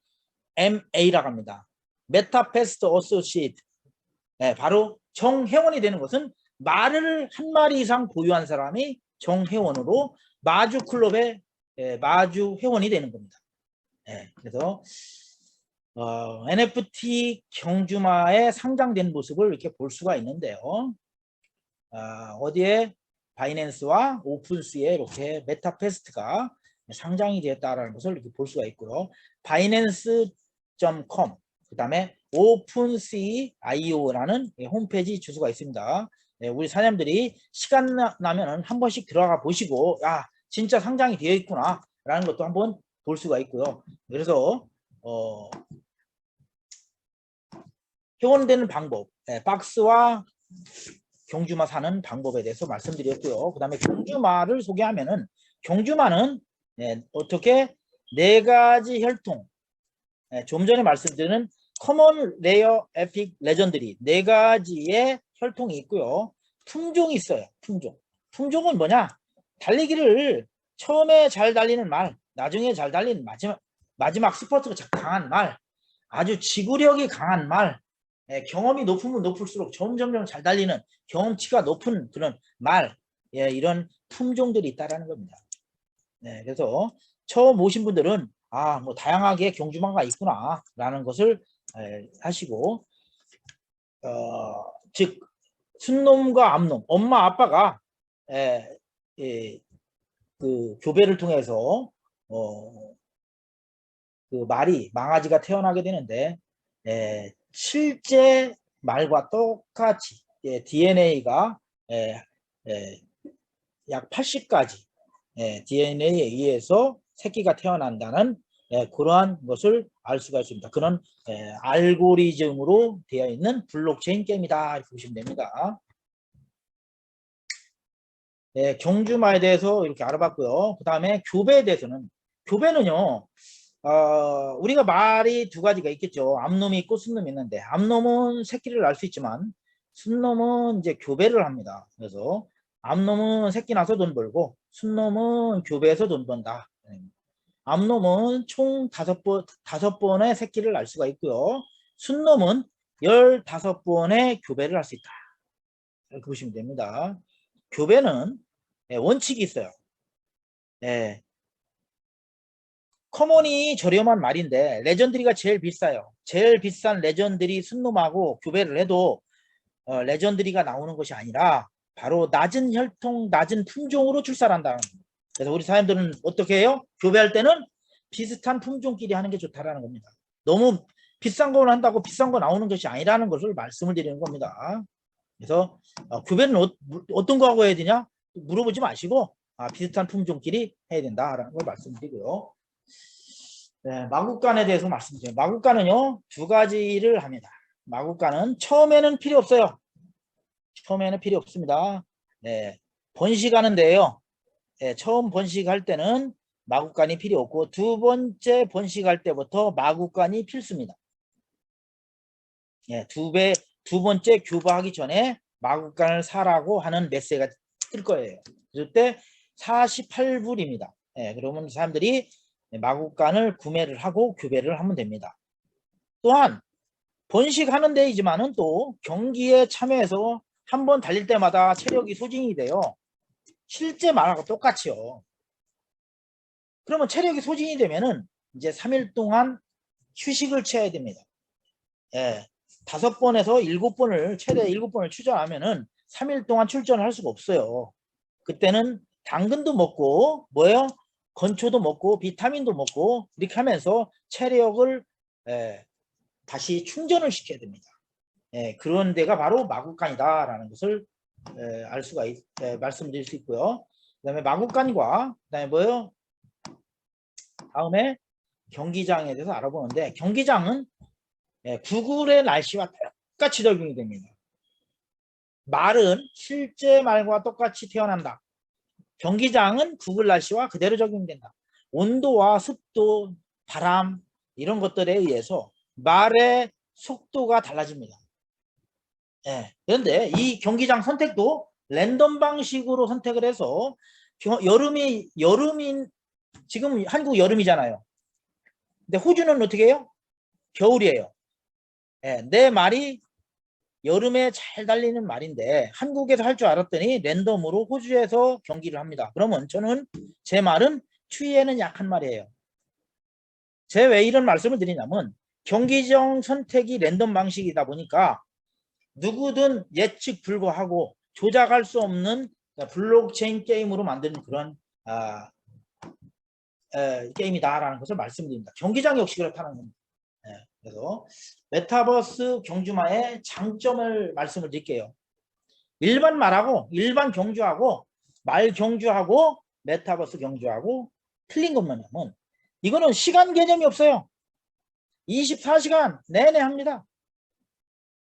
MA라고 합니다. 메타페스트 어소시에이트. 바로 정회원이 되는 것은 말을 한 마리 이상 보유한 사람이 정회원으로 마주 클럽의 마주 회원이 되는 겁니다. 그래서 NFT 경주마에 상장된 모습을 이렇게 볼 수가 있는데요. 어디에 바이낸스와 오픈시에 이렇게 메타페스트가 상장이 되었다는 것을 이렇게 볼 수가 있고요. binance.com 그 다음에 OpenSea.io라는 홈페이지 주소가 있습니다. 우리 사장님들이 시간 나면은 한 번씩 들어가 보시고 진짜 상장이 되어 있구나 라는 것도 한번 볼 수가 있고요. 그래서 회원되는 방법, 박스와 경주마 사는 방법에 대해서 말씀드렸고요. 그 다음에 경주마를 소개하면은 경주마는 어떻게 4가지 혈통, 좀 전에 말씀드린 커먼, 레어, 에픽, 레전드리 4가지의 혈통이 있고요. 품종이 있어요. 품종은 뭐냐? 달리기를 처음에 잘 달리는 말, 나중에 잘 달리는 마지막 스퍼트가 강한 말, 아주 지구력이 강한 말, 경험이 높으면 높을수록 점점 잘 달리는 경험치가 높은 그런 말, 이런 품종들이 있다라는 겁니다. 그래서 처음 오신 분들은 뭐 다양하게 경주마가 있구나 라는 것을 하시고 즉 순놈과 암놈, 엄마 아빠가 그 교배를 통해서 그 말이 망아지가 태어나게 되는데 실제 말과 똑같이 DNA가 약 80가지 DNA에 의해서 새끼가 태어난다는 그러한 것을 알 수가 있습니다. 그런 알고리즘으로 되어 있는 블록체인 게임이다 이렇게 보시면 됩니다. 경주마에 대해서 이렇게 알아봤고요. 그 다음에 교배에 대해서는, 교배는요, 우리가 말이 두 가지가 있겠죠. 암놈이 있고 순놈이 있는데, 암놈은 새끼를 낳을 수 있지만 순놈은 이제 교배를 합니다. 그래서 암놈은 새끼 낳아서 돈 벌고 순놈은 교배해서 돈 번다. 암놈은 총 5번의 새끼를 낳을 수가 있고요. 순놈은 15번의 교배를 할 수 있다. 이렇게 보시면 됩니다. 교배는 원칙이 있어요. 커먼이 저렴한 말인데 레전드리가 제일 비싸요. 제일 비싼 레전드리 순놈하고 교배를 해도 레전드리가 나오는 것이 아니라 바로 낮은 혈통, 낮은 품종으로 출산한다. 그래서 우리 사람들은 어떻게 해요? 교배할 때는 비슷한 품종끼리 하는 게 좋다라는 겁니다. 너무 비싼 걸 한다고 비싼 거 나오는 것이 아니라는 것을 말씀을 드리는 겁니다. 그래서 교배는 어떤 거 하고 해야 되냐? 물어보지 마시고 비슷한 품종끼리 해야 된다라는 걸 말씀드리고요. 마구간에 대해서 말씀드려요. 마구간은요, 두 가지를 합니다. 마구간은 처음에는 필요 없어요. 처음에는 필요 없습니다. 번식하는데요. 처음 번식할 때는 마구간이 필요 없고 두 번째 번식할 때부터 마구간이 필수입니다. 두 번째 교배하기 전에 마구간을 사라고 하는 메시지가 뜰 거예요. 그때 48불입니다. 그러면 사람들이 마구간을 구매를 하고 교배를 하면 됩니다. 또한 번식하는 데이지만은 또 경기에 참여해서 한번 달릴 때마다 체력이 소진이 돼요. 실제 말하고 똑같이요. 그러면 체력이 소진이 되면은 이제 3일 동안 휴식을 취해야 됩니다. 5번에서 7번을 최대 7번을 출전하면은 3일 동안 출전을 할 수가 없어요. 그때는 당근도 먹고 뭐예요? 건초도 먹고 비타민도 먹고 이렇게 하면서 체력을 다시 충전을 시켜야 됩니다. 그런 데가 바로 마구간이다라는 것을 알 수가 말씀드릴 수 있고요. 그다음에 마구간과 그다음에 뭐예요? 다음에 경기장에 대해서 알아보는데 경기장은 구글의 날씨와 똑같이 적용이 됩니다. 말은 실제 말과 똑같이 태어난다. 경기장은 구글 날씨와 그대로 적용된다. 온도와 습도, 바람 이런 것들에 의해서 말의 속도가 달라집니다. 그런데 이 경기장 선택도 랜덤 방식으로 선택을 해서 여름인 지금 한국 여름이잖아요. 근데 호주는 어떻게 해요? 겨울이에요. 내 말이 여름에 잘 달리는 말인데 한국에서 할 줄 알았더니 랜덤으로 호주에서 경기를 합니다. 그러면 저는 제 말은 추위에는 약한 말이에요. 제가 왜 이런 말씀을 드리냐면 경기장 선택이 랜덤 방식이다 보니까 누구든 예측 불허하고 조작할 수 없는 블록체인 게임으로 만드는 그런 게임이다라는 것을 말씀드립니다. 경기장 역시 그렇다는 겁니다. 그래서 메타버스 경주마의 장점을 말씀을 드릴게요. 일반 말하고 일반 경주하고 말 경주하고 메타버스 경주하고 틀린 것만 하면 이거는 시간 개념이 없어요. 24시간 내내 합니다.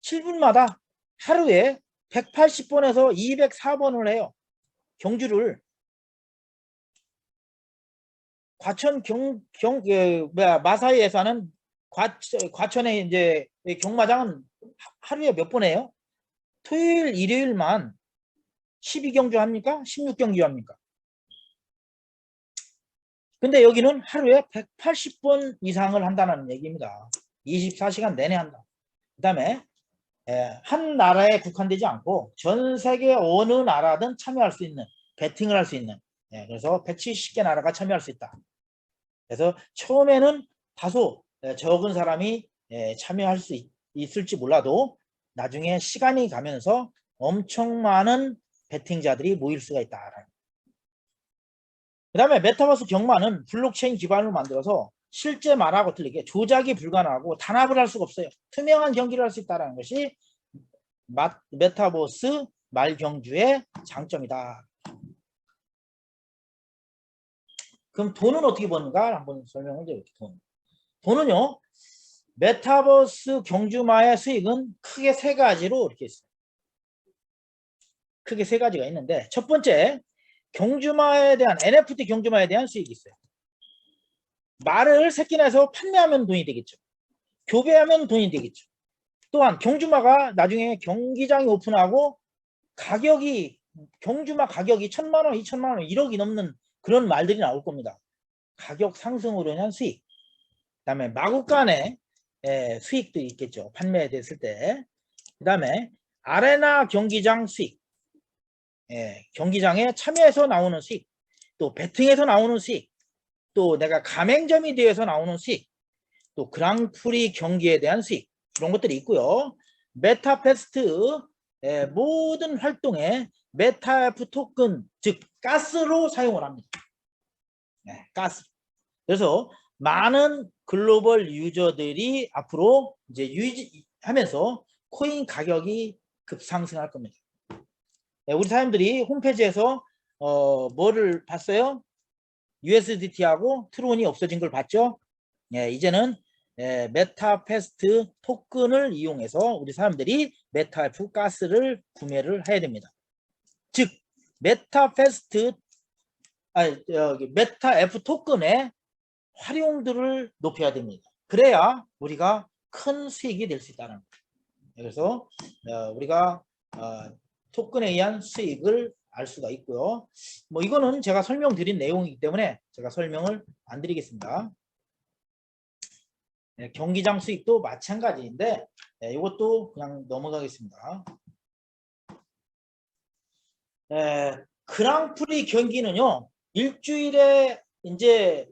7분마다 하루에 180번에서 204번을 해요. 경주를 과천 마사이에서 하는 과천의 이제 경마장은 하루에 몇 번 해요? 토요일, 일요일만 12경주 합니까? 16경주 합니까? 근데 여기는 하루에 180번 이상을 한다는 얘기입니다. 24시간 내내 한다. 그 다음에 한 나라에 국한되지 않고 전 세계 어느 나라든 참여할 수 있는, 배팅을 할 수 있는, 그래서 170개 나라가 참여할 수 있다. 그래서 처음에는 다소 적은 사람이 참여할 수 있을지 몰라도 나중에 시간이 가면서 엄청 많은 배팅자들이 모일 수가 있다. 그 다음에 메타버스 경마는 블록체인 기반으로 만들어서 실제 말하고 틀리게 조작이 불가능하고 단합을 할 수가 없어요. 투명한 경기를 할 수 있다는 것이 메타버스 말경주의 장점이다. 그럼 돈은 어떻게 버는가 한번 설명을 드릴게요. 돈은요, 메타버스 경주마의 수익은 크게 세 가지로 이렇게 있어요. 크게 세 가지가 있는데, 첫 번째, 경주마에 대한 NFT 경주마에 대한 수익이 있어요. 말을 새끼 내서 판매하면 돈이 되겠죠. 교배하면 돈이 되겠죠. 또한 경주마가 나중에 경기장이 오픈하고 가격이, 경주마 가격이 1,000만 원, 2,000만 원, 1억이 넘는 그런 말들이 나올 겁니다. 가격 상승으로 인한 수익. 그다음에 마구간의 수익도 있겠죠. 판매됐을 때. 그다음에 아레나 경기장 수익. 경기장에 참여해서 나오는 수익. 또 배팅에서 나오는 수익. 또 내가 가맹점이 되어서 나오는 수익. 또 그랑프리 경기에 대한 수익. 이런 것들이 있고요. 메타페스트 모든 활동에 메타F 토큰, 즉 가스로 사용을 합니다. 가스. 그래서 많은 글로벌 유저들이 앞으로 이제 유지하면서 코인 가격이 급상승할 겁니다. 우리 사람들이 홈페이지에서 뭐를 봤어요? USDT하고 트론이 없어진 걸 봤죠? 이제는 메타페스트 토큰을 이용해서 우리 사람들이 메타F 가스를 구매를 해야 됩니다. 즉 메타페스트 메타F 토큰의 활용도를 높여야 됩니다. 그래야 우리가 큰 수익이 될 수 있다는 거예요. 그래서 우리가 토큰에 의한 수익을 알 수가 있고요. 뭐 이거는 제가 설명드린 내용이기 때문에 제가 설명을 안 드리겠습니다. 경기장 수익도 마찬가지인데 이것도 그냥 넘어가겠습니다. 그랑프리 경기는요, 일주일에 이제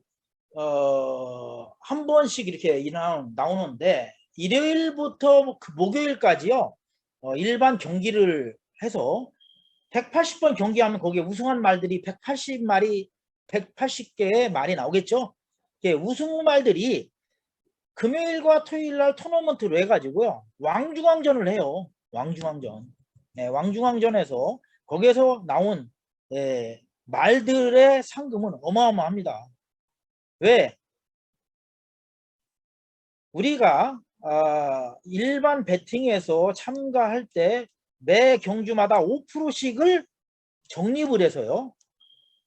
한 번씩 이렇게 나오는데 일요일부터 목요일까지요, 일반 경기를 해서 180번 경기하면 거기에 우승한 말들이 180개의 말이 나오겠죠. 우승 말들이 금요일과 토요일날 토너먼트로 해가지고요, 왕중왕전을 해요. 왕중왕전. 왕중왕전에서 거기에서 나온 말들의 상금은 어마어마합니다. 왜? 우리가 일반 배팅에서 참가할 때 매 경주마다 5%씩을 적립을 해서요,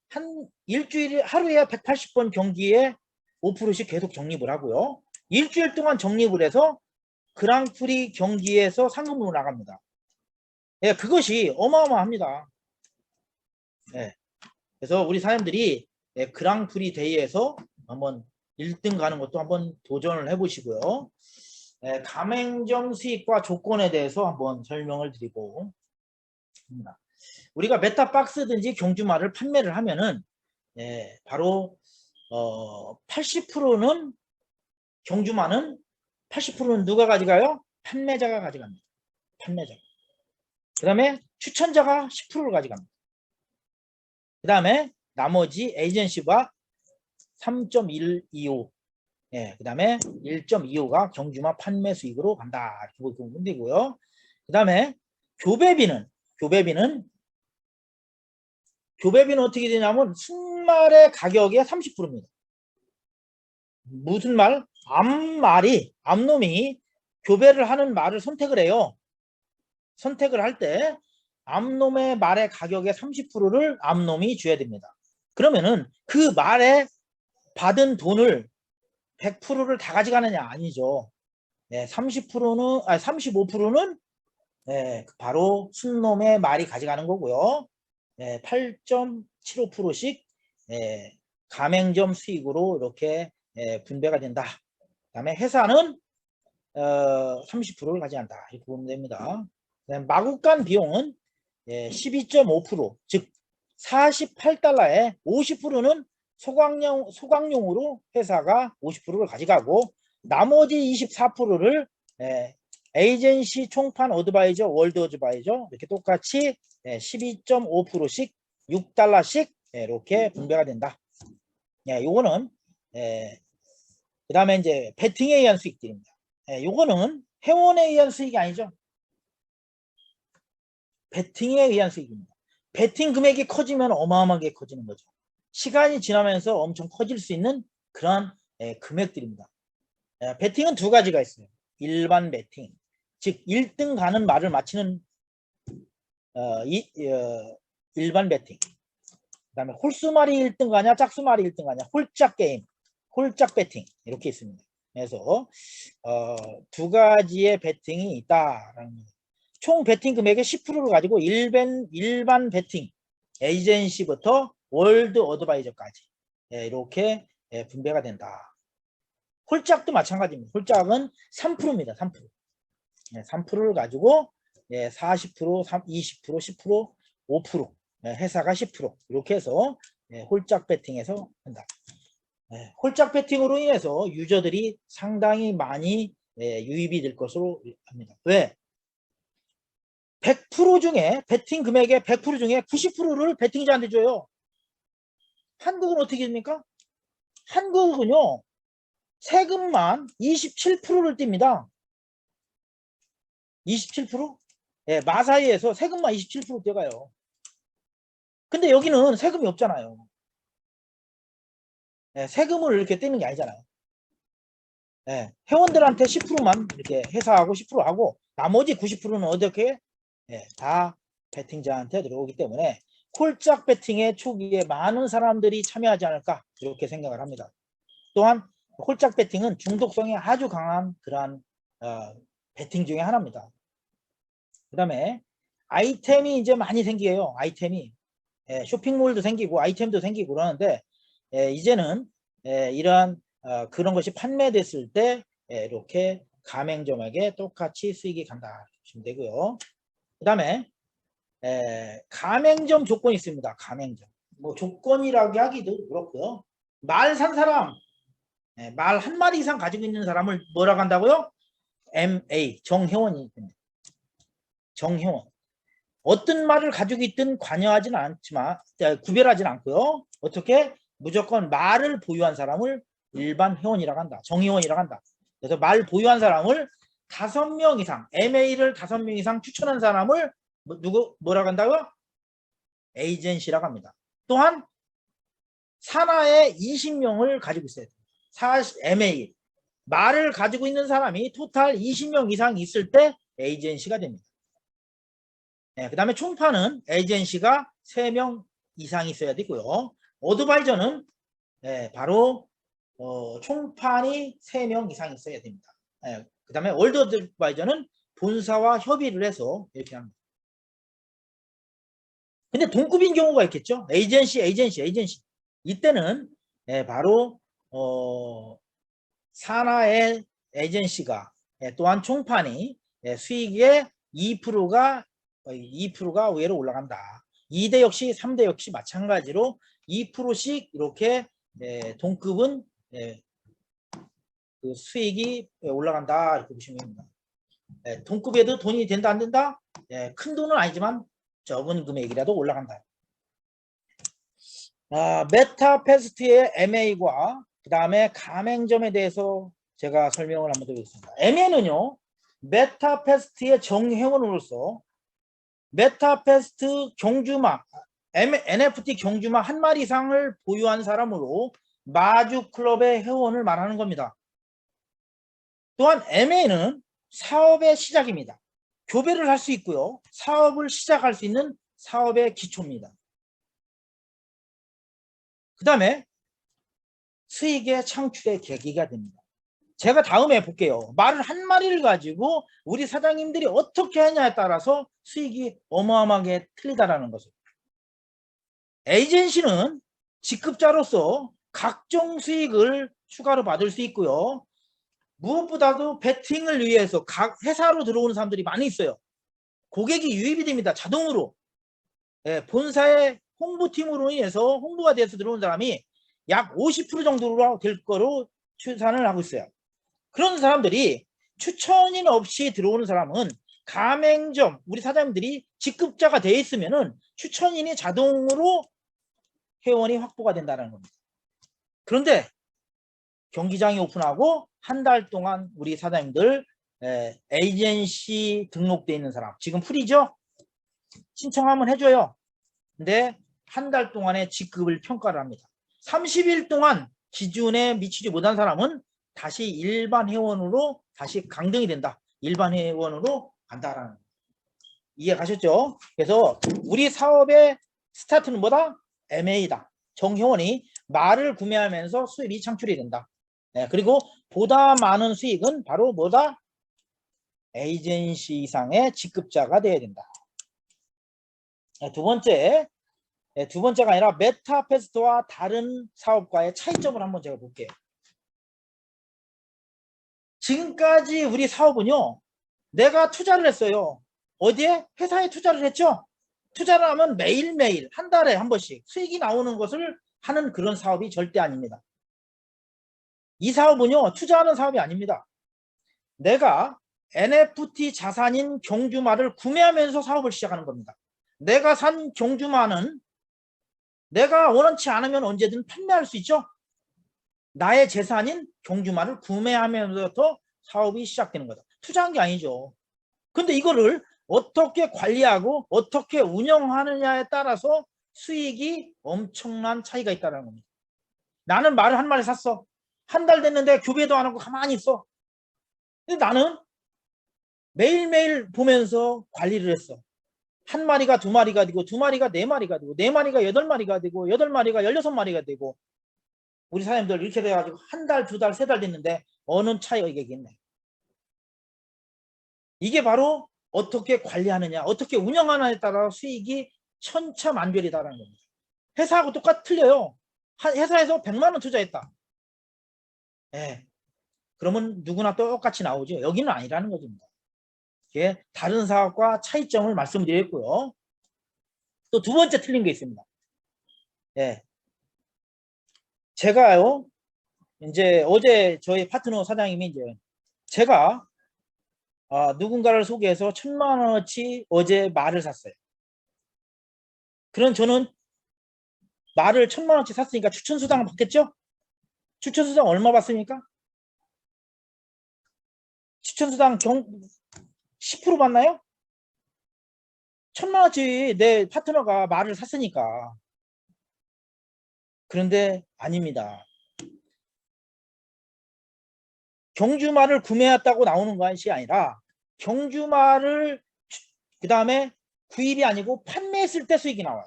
한 일주일에 하루에 180번 경기에 5%씩 계속 적립을 하고요, 일주일 동안 적립을 해서 그랑프리 경기에서 상금으로 나갑니다. 그것이 어마어마합니다. 그래서 우리 사람들이 그랑프리 대회에서 한번 1등 가는 것도 한번 도전을 해보시고요. 가맹점 수익과 조건에 대해서 한번 설명을 드리고 있습니다. 우리가 메타박스든지 경주마를 판매를 하면은 바로 80%는 경주마는 80%는 누가 가져가요? 판매자가 가져갑니다. 판매자. 그 다음에 추천자가 10%를 가져갑니다. 그 다음에 나머지 에이전시가 3.125, 그 다음에 1.25가 경주마 판매 수익으로 간다. 이렇게 보면 되고요. 그 다음에 교배비는 어떻게 되냐면 순말의 가격의 30%입니다. 무슨 말? 암놈이 교배를 하는 말을 선택을 해요. 선택을 할 때 암놈의 말의 가격의 30%를 암놈이 줘야 됩니다. 그러면은 그 말에 받은 돈을 100%를 다 가져가느냐? 아니죠. 30%는 35%는 바로 순놈의 말이 가져가는 거고요. 8.75%씩 가맹점 수익으로 이렇게 분배가 된다. 그다음에 회사는 30%를 가져간다. 이렇게 보면 됩니다. 마구간 비용은 12.5%, 즉 48달러에 50%는 소각용으로 회사가 50%를 가져가고 나머지 24%를 에이전시 총판 어드바이저, 월드 어드바이저 이렇게 똑같이 12.5%씩 6달러씩 이렇게 분배가 된다. 요거는 그 다음에 이제 배팅에 의한 수익들입니다. 요거는 회원에 의한 수익이 아니죠. 배팅에 의한 수익입니다. 배팅 금액이 커지면 어마어마하게 커지는 거죠. 시간이 지나면서 엄청 커질 수 있는 그런 금액들입니다. 베팅은 두 가지가 있어요. 일반 베팅, 즉 1등 가는 말을 맞히는 일반 베팅. 그 다음에 홀수말이 1등 가냐 짝수말이 1등 가냐 홀짝 게임, 홀짝 베팅 이렇게 있습니다. 그래서 두 가지의 베팅이 있다라는 거예요. 총 베팅 금액의 10%를 가지고 일반 베팅 에이전시부터 월드 어드바이저까지 이렇게 분배가 된다. 홀짝도 마찬가지입니다. 홀짝은 3%입니다. 3%. 3%를 가지고 40%, 20%, 10%, 5%, 회사가 10% 이렇게 해서 홀짝 베팅에서 한다. 홀짝 베팅으로 인해서 유저들이 상당히 많이 유입이 될 것으로 합니다. 왜? 100% 중에 베팅 금액의 100% 중에 90%를 베팅자한테 줘요. 한국은 어떻게 됩니까? 한국은요 세금만 27%를 띱니다. 27%? 마사이에서 세금만 27% 떼가요. 근데 여기는 세금이 없잖아요. 세금을 이렇게 떼는 게 아니잖아요. 회원들한테 10%만 이렇게 회사하고 10% 하고 나머지 90%는 어떻게 다 베팅자한테 들어오기 때문에 홀짝 베팅의 초기에 많은 사람들이 참여하지 않을까 이렇게 생각을 합니다. 또한 홀짝 베팅은 중독성이 아주 강한 그러한 베팅 중에 하나입니다. 그 다음에 아이템이 이제 많이 생겨요. 아이템이 쇼핑몰도 생기고 아이템도 생기고 그러는데 이제는 이러한 그런 것이 판매됐을 때 이렇게 가맹점에게 똑같이 수익이 간다 보시면 되고요. 그 다음에 가맹점 조건이 있습니다. 가맹점 뭐 조건이라고 하기도 그렇고요. 말 산 사람 말 한 마리 이상 가지고 있는 사람을 뭐라고 한다고요? MA 정회원이 됩니다. 정회원 어떤 말을 가지고 있든 관여하지는 않지만 구별하지는 않고요. 어떻게 무조건 말을 보유한 사람을 일반 회원이라고 한다. 정회원이라고 한다. 그래서 말 보유한 사람을 5명 이상 MA를 5명 이상 추천한 사람을 뭐라고 한다고요? 에이전시라고 합니다. 또한 산하에 20명을 가지고 있어야 돼요. MA 말을 가지고 있는 사람이 토탈 20명 이상 있을 때 에이전시가 됩니다. 그 다음에 총판은 에이전시가 3명 이상 있어야 되고요. 어드바이저는 바로 총판이 3명 이상 있어야 됩니다. 그 다음에 월드 어드바이저는 본사와 협의를 해서 이렇게 합니다. 근데 동급인 경우가 있겠죠. 에이전시 이때는 바로 산하의 에이전시가 또한 총판이 수익의 2%가 위로 올라간다. 2대 역시 3대 역시 마찬가지로 2%씩 이렇게 동급은 그 수익이 올라간다 이렇게 보시면 됩니다. 동급에도 돈이 된다 안 된다? 큰 돈은 아니지만 적은 금액이라도 올라간다. 메타패스트의 MA과 그 다음에 가맹점에 대해서 제가 설명을 한번 드리겠습니다. MA는요 메타패스트의 정회원으로서 메타패스트 경주마 NFT 경주마 한 마리 이상을 보유한 사람으로 마주클럽의 회원을 말하는 겁니다. 또한 MA는 사업의 시작입니다. 교배를 할 수 있고요. 사업을 시작할 수 있는 사업의 기초입니다. 그 다음에 수익의 창출의 계기가 됩니다. 제가 다음에 볼게요. 말을 한 마리를 가지고 우리 사장님들이 어떻게 하냐에 따라서 수익이 어마어마하게 틀리다라는 것을. 에이전시는 직급자로서 각종 수익을 추가로 받을 수 있고요. 무엇보다도 베팅을 위해서 각 회사로 들어오는 사람들이 많이 있어요. 고객이 유입이 됩니다. 자동으로. 본사의 홍보팀으로 인해서 홍보가 돼서 들어온 사람이 약 50% 정도로 될 거로 추산을 하고 있어요. 그런 사람들이 추천인 없이 들어오는 사람은 가맹점 우리 사장님들이 직급자가 돼 있으면은 추천인이 자동으로 회원이 확보가 된다는 겁니다. 그런데 경기장이 오픈하고 한 달 동안 우리 사장님들 에이전시 등록돼 있는 사람 지금 풀이죠? 신청하면 해줘요. 근데 한 달 동안의 직급을 평가를 합니다. 30일 동안 기준에 미치지 못한 사람은 다시 일반 회원으로 다시 강등이 된다. 일반 회원으로 간다라는 거예요. 이해 가셨죠? 그래서 우리 사업의 스타트는 뭐다? MA다. 정회원이 말을 구매하면서 수입이 창출이 된다. 네, 그리고 보다 많은 수익은 바로 뭐다? 에이전시 이상의 직급자가 되어야 된다. 네, 두 번째가 아니라 메타패스트와 다른 사업과의 차이점을 한번 제가 볼게요. 지금까지 우리 사업은요, 내가 투자를 했어요. 어디에? 회사에 투자를 했죠? 투자를 하면 매일매일 한 달에 한 번씩 수익이 나오는 것을 하는 그런 사업이 절대 아닙니다. 이 사업은요, 투자하는 사업이 아닙니다. 내가 NFT 자산인 경주마를 구매하면서 사업을 시작하는 겁니다. 내가 산 경주마는 내가 원치 않으면 언제든 판매할 수 있죠. 나의 재산인 경주마를 구매하면서부터 사업이 시작되는 거다. 투자한 게 아니죠. 근데 이거를 어떻게 관리하고 어떻게 운영하느냐에 따라서 수익이 엄청난 차이가 있다는 겁니다. 나는 말을 한 마리 샀어. 한 달 됐는데 교배도 안 하고 가만히 있어. 근데 나는 매일매일 보면서 관리를 했어. 한 마리가 두 마리가 되고 두 마리가 네 마리가 되고 네 마리가 여덟 마리가 되고 여덟 마리가 16마리가 되고 우리 사장님들 이렇게 돼가지고 한 달, 두 달, 세 달 됐는데 어느 차이가 있겠네. 이게 바로 어떻게 관리하느냐, 어떻게 운영하느냐에 따라 수익이 천차만별이다라는 겁니다. 회사하고 똑같이 틀려요. 회사에서 100만 원 투자했다. 예. 그러면 누구나 똑같이 나오죠. 여기는 아니라는 것입니다. 이게 다른 사업과 차이점을 말씀드렸고요. 또 두 번째 틀린 게 있습니다. 예. 제가요, 이제 어제 저희 파트너 사장님이 이제 제가 누군가를 소개해서 1000만 원어치 어제 말을 샀어요. 그럼 저는 말을 1000만 원어치 샀으니까 추천수당을 받겠죠? 추천수당 얼마 받습니까? 추천수당 10% 받나요? 1000만 원어치 내 파트너가 말을 샀으니까. 그런데 아닙니다. 경주말을 구매했다고 나오는 것이 아니라 경주말을 그 다음에 구입이 아니고 판매했을 때 수익이 나와요.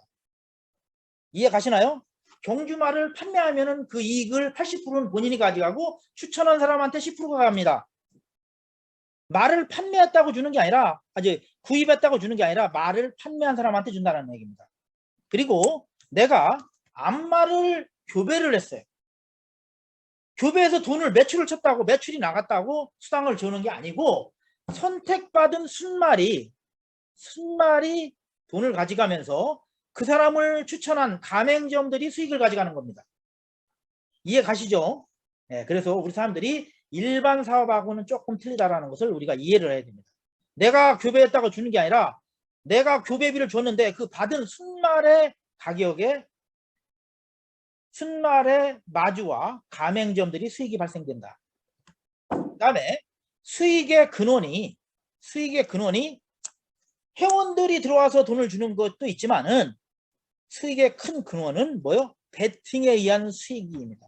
이해 가시나요? 경주말을 판매하면은 그 이익을 80%는 본인이 가져가고 추천한 사람한테 10%가 갑니다. 말을 판매했다고 주는 게 아니라 구입했다고 주는 게 아니라 말을 판매한 사람한테 준다는 얘기입니다. 그리고 내가 암말을 교배를 했어요. 교배에서 돈을 매출을 쳤다고 매출이 나갔다고 수당을 주는 게 아니고 선택받은 순말이 돈을 가져가면서 그 사람을 추천한 가맹점들이 수익을 가져가는 겁니다. 이해 가시죠? 네, 그래서 우리 사람들이 일반 사업하고는 조금 틀리다라는 것을 우리가 이해를 해야 됩니다. 내가 교배했다고 주는 게 아니라 내가 교배비를 줬는데 그 받은 순말의 가격에 순말의 마주와 가맹점들이 수익이 발생된다. 그 다음에 수익의 근원이 회원들이 들어와서 돈을 주는 것도 있지만은 수익의 큰 근원은 뭐요? 베팅에 의한 수익입니다.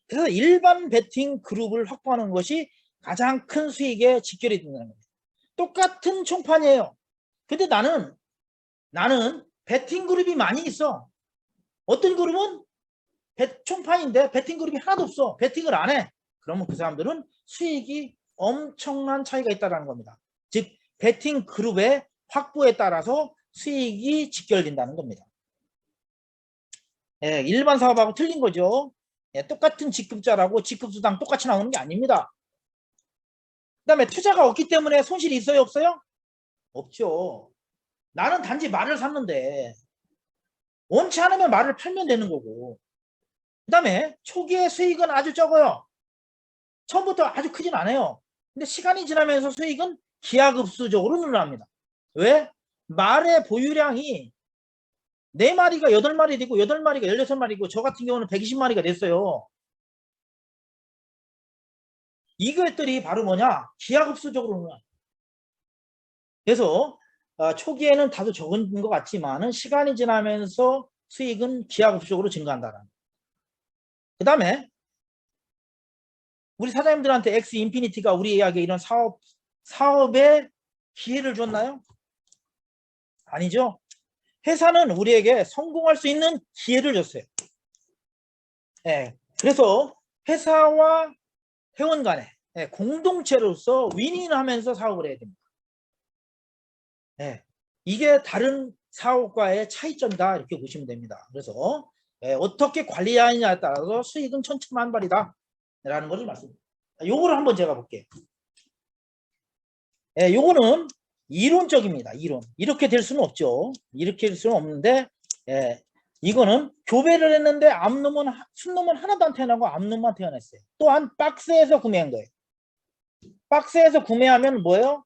그래서 일반 베팅 그룹을 확보하는 것이 가장 큰 수익에 직결이 된다는 겁니다. 똑같은 총판이에요. 근데 나는 베팅 그룹이 많이 있어. 어떤 그룹은 총판인데 베팅 그룹이 하나도 없어. 베팅을 안 해. 그러면 그 사람들은 수익이 엄청난 차이가 있다는 겁니다. 즉 베팅 그룹의 확보에 따라서 수익이 직결된다는 겁니다. 예, 일반 사업하고 틀린 거죠. 예, 똑같은 직급자라고 직급수당 똑같이 나오는 게 아닙니다. 그 다음에 투자가 없기 때문에 손실이 있어요, 없어요? 없죠. 나는 단지 말을 샀는데 원치 않으면 말을 팔면 되는 거고, 그 다음에 초기의 수익은 아주 적어요. 처음부터 아주 크진 않아요. 근데 시간이 지나면서 수익은 기하급수적으로 늘어납니다. 왜? 말의 보유량이 4마리가 8마리 되고 8마리가 16마리고 저 같은 경우는 120마리가 됐어요. 이것들이 바로 뭐냐? 기하급수적으로 늘어나. 그래서 초기에는 다소 적은 것 같지만은 시간이 지나면서 수익은 기하급수적으로 증가한다는. 그 다음에 우리 사장님들한테 X 인피니티가 우리에게 이런 사업에 기회를 줬나요? 아니죠. 회사는 우리에게 성공할 수 있는 기회를 줬어요. 예, 그래서 회사와 회원 간에 공동체로서 윈윈하면서 사업을 해야 됩니다. 예, 이게 다른 사업과의 차이점이다 이렇게 보시면 됩니다. 그래서 어떻게 관리하느냐에 따라서 수익은 천차만별이다 라는 것을 말씀드립니다. 요거를 한번 제가 볼게요. 요거는 이론적입니다. 이론. 이렇게 될 수는 없죠. 이렇게 될 수는 없는데 이거는 교배를 했는데 순놈은 하나도 안 태어나고 앞놈만 태어났어요. 또한 박스에서 구매한 거예요. 박스에서 구매하면 뭐예요?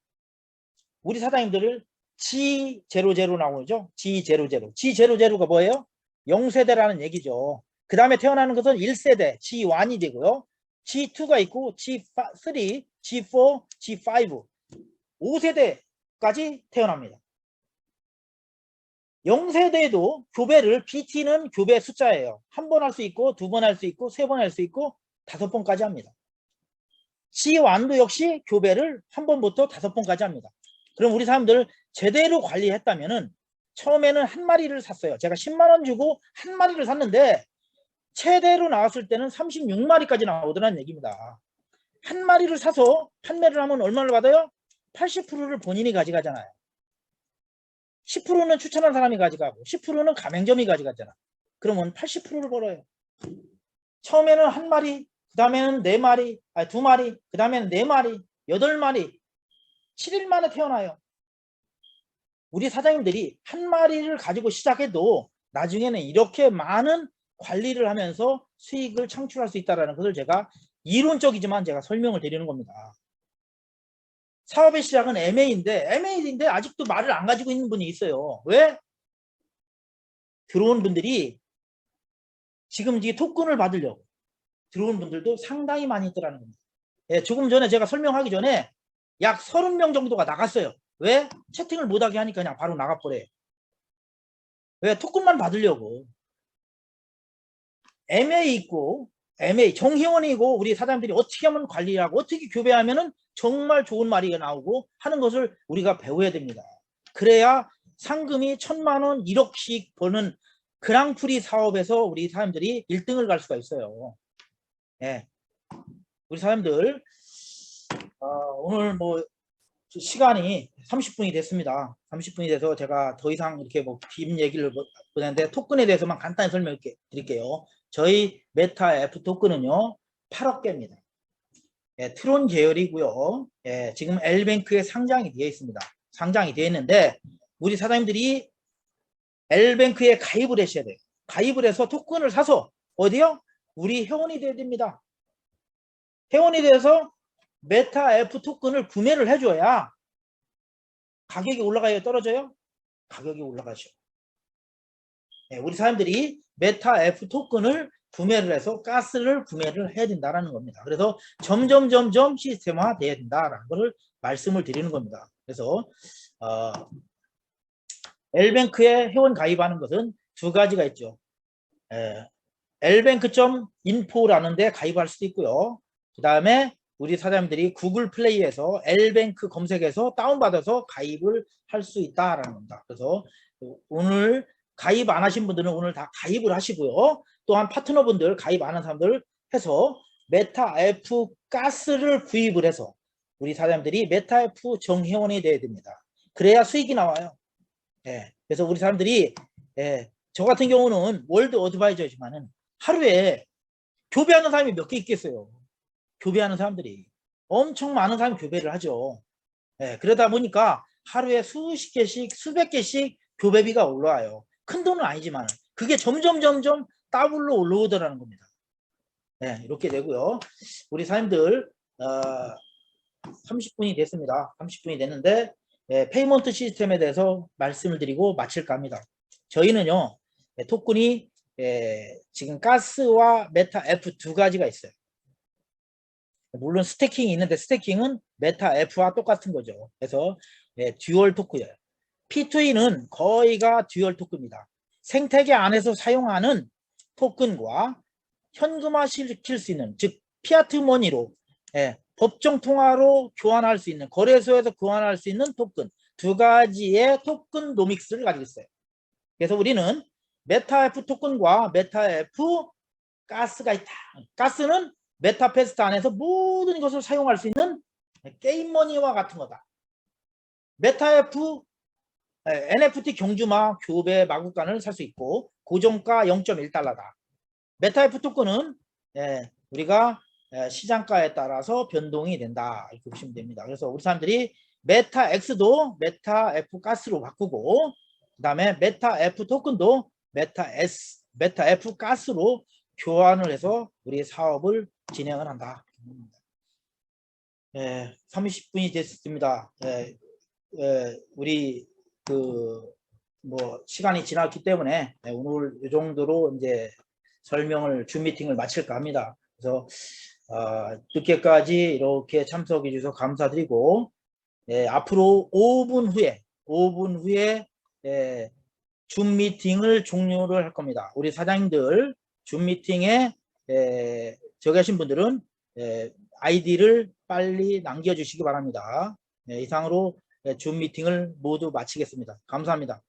우리 사장님들을 G00 나오죠. G00. G00가 뭐예요? 0세대라는 얘기죠. 그 다음에 태어나는 것은 1세대 G1이 되고요. G2가 있고 G3, G4, G5 5세대까지 태어납니다. 0세대에도 교배를 BT는 교배 숫자예요. 한 번 할 수 있고 두 번 할 수 있고 세 번 할 수 있고 5번까지 합니다. C1도 역시 교배를 한 번부터 5번까지 합니다. 그럼 우리 사람들 제대로 관리했다면은 처음에는 한 마리를 샀어요. 제가 10만 원 주고 한 마리를 샀는데 최대로 나왔을 때는 36마리까지 나오더라는 얘기입니다. 한 마리를 사서 판매를 하면 얼마를 받아요? 80%를 본인이 가져가잖아요. 10%는 추천한 사람이 가져가고 10%는 가맹점이 가져가잖아. 그러면 80%를 벌어요. 처음에는 한 마리, 그 다음에는 4마리, 아니 2마리, 그 다음에는 4마리, 8마리, 7일 만에 태어나요. 우리 사장님들이 한 마리를 가지고 시작해도 나중에는 이렇게 많은 관리를 하면서 수익을 창출할 수 있다는 것을 제가 이론적이지만 제가 설명을 드리는 겁니다. 사업의 시작은 MA인데 아직도 말을 안 가지고 있는 분이 있어요. 왜? 들어온 분들이 지금 이 토큰을 받으려고 들어온 분들도 상당히 많이 있더라는 겁니다. 조금 전에 제가 설명하기 전에 약 30명 정도가 나갔어요. 왜? 채팅을 못하게 하니까 그냥 바로 나가버려요. 왜? 토큰만 받으려고. MA 있고 MA 정회원이고 우리 사장님들이 어떻게 하면 관리하고 어떻게 교배하면은 정말 좋은 말이 나오고 하는 것을 우리가 배워야 됩니다. 그래야 상금이 1,000만 원 1억씩 버는 그랑프리 사업에서 우리 사람들이 1등을 갈 수가 있어요. 우리 사람들 오늘 뭐 시간이 30분이 됐습니다. 30분이 돼서 제가 더 이상 이렇게 뭐 긴 얘기를 보냈는데 토큰에 대해서만 간단히 설명해 드릴게요. 저희 메타 F 토큰은요 8억 개입니다. 트론 계열이고요. 지금 L뱅크에 상장이 되어 있습니다. 상장이 되어 있는데 우리 사장님들이 L뱅크에 가입을 하셔야 돼요. 가입을 해서 토큰을 사서 어디요? 우리 회원이 돼야 됩니다. 회원이 돼서 메타 F 토큰을 구매를 해줘야 가격이 올라가요? 떨어져요? 가격이 올라가죠. 우리 사람들이 메타 F 토큰을 구매를 해서 가스를 구매를 해야 된다는 겁니다. 그래서 점점 시스템화 돼야 된다라는 것을 말씀을 드리는 겁니다. 그래서 L뱅크에 회원 가입하는 것은 두 가지가 있죠. lbank.info라는 데 가입할 수도 있고요. 그 다음에 우리 사장님들이 구글 플레이에서 L뱅크 검색해서 다운받아서 가입을 할 수 있다라는 겁니다. 그래서 오늘 가입 안 하신 분들은 오늘 다 가입을 하시고요. 또한 파트너분들 가입 안 한 사람들 해서 메타 F 가스를 구입을 해서 우리 사장님들이 메타 F 정회원이 돼야 됩니다. 그래야 수익이 나와요. 그래서 우리 사람들이 저 같은 경우는 월드 어드바이저지만은 하루에 교배하는 사람이 몇 개 있겠어요. 교배하는 사람들이 엄청 많은 사람이 교배를 하죠. 그러다 보니까 하루에 수십 개씩 수백 개씩 교배비가 올라와요. 큰 돈은 아니지만 그게 점점 더블로 올라오더라는 겁니다. 이렇게 되고요. 우리 사장님들 30분이 됐습니다. 30분이 됐는데 페이먼트 시스템에 대해서 말씀을 드리고 마칠까 합니다. 저희는요 토큰이 지금 가스와 메타 F 두 가지가 있어요. 물론 스태킹이 있는데 스태킹은 메타 F와 똑같은 거죠. 그래서 듀얼 토크예요. P2E는 거의가 듀얼 토큰입니다. 생태계 안에서 사용하는 토큰과 현금화시킬 수 있는, 즉 피아트 머니로 법정 통화로 교환할 수 있는, 거래소에서 교환할 수 있는 토큰, 두 가지의 토큰 노믹스를 가지고 있어요. 그래서 우리는 메타F 토큰과 메타F 가스가 있다. 가스는 메타패스트 안에서 모든 것을 사용할 수 있는 게임머니와 같은 거다. 메타F NFT 경주마 교배 마구간을 살 수 있고 고정가 0.1달러다. 메타F 토큰은 우리가 시장가에 따라서 변동이 된다. 이렇게 보시면 됩니다. 그래서 우리 사람들이 메타X도 메타F 가스로 바꾸고, 그 다음에 메타F 토큰도 메타F 가스로 교환을 해서 우리 사업을 진행을 한다. 30분이 됐습니다. 우리 시간이 지났기 때문에 오늘 이 정도로 이제 설명을 줌 미팅을 마칠까 합니다. 그래서 늦게까지 이렇게 참석해 주셔서 감사드리고, 앞으로 5분 후에 줌 미팅을 종료를 할 겁니다. 우리 사장님들 줌 미팅에 계신 분들은 아이디를 빨리 남겨주시기 바랍니다. 이상으로 줌 미팅을 모두 마치겠습니다. 감사합니다.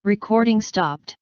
Recording stopped.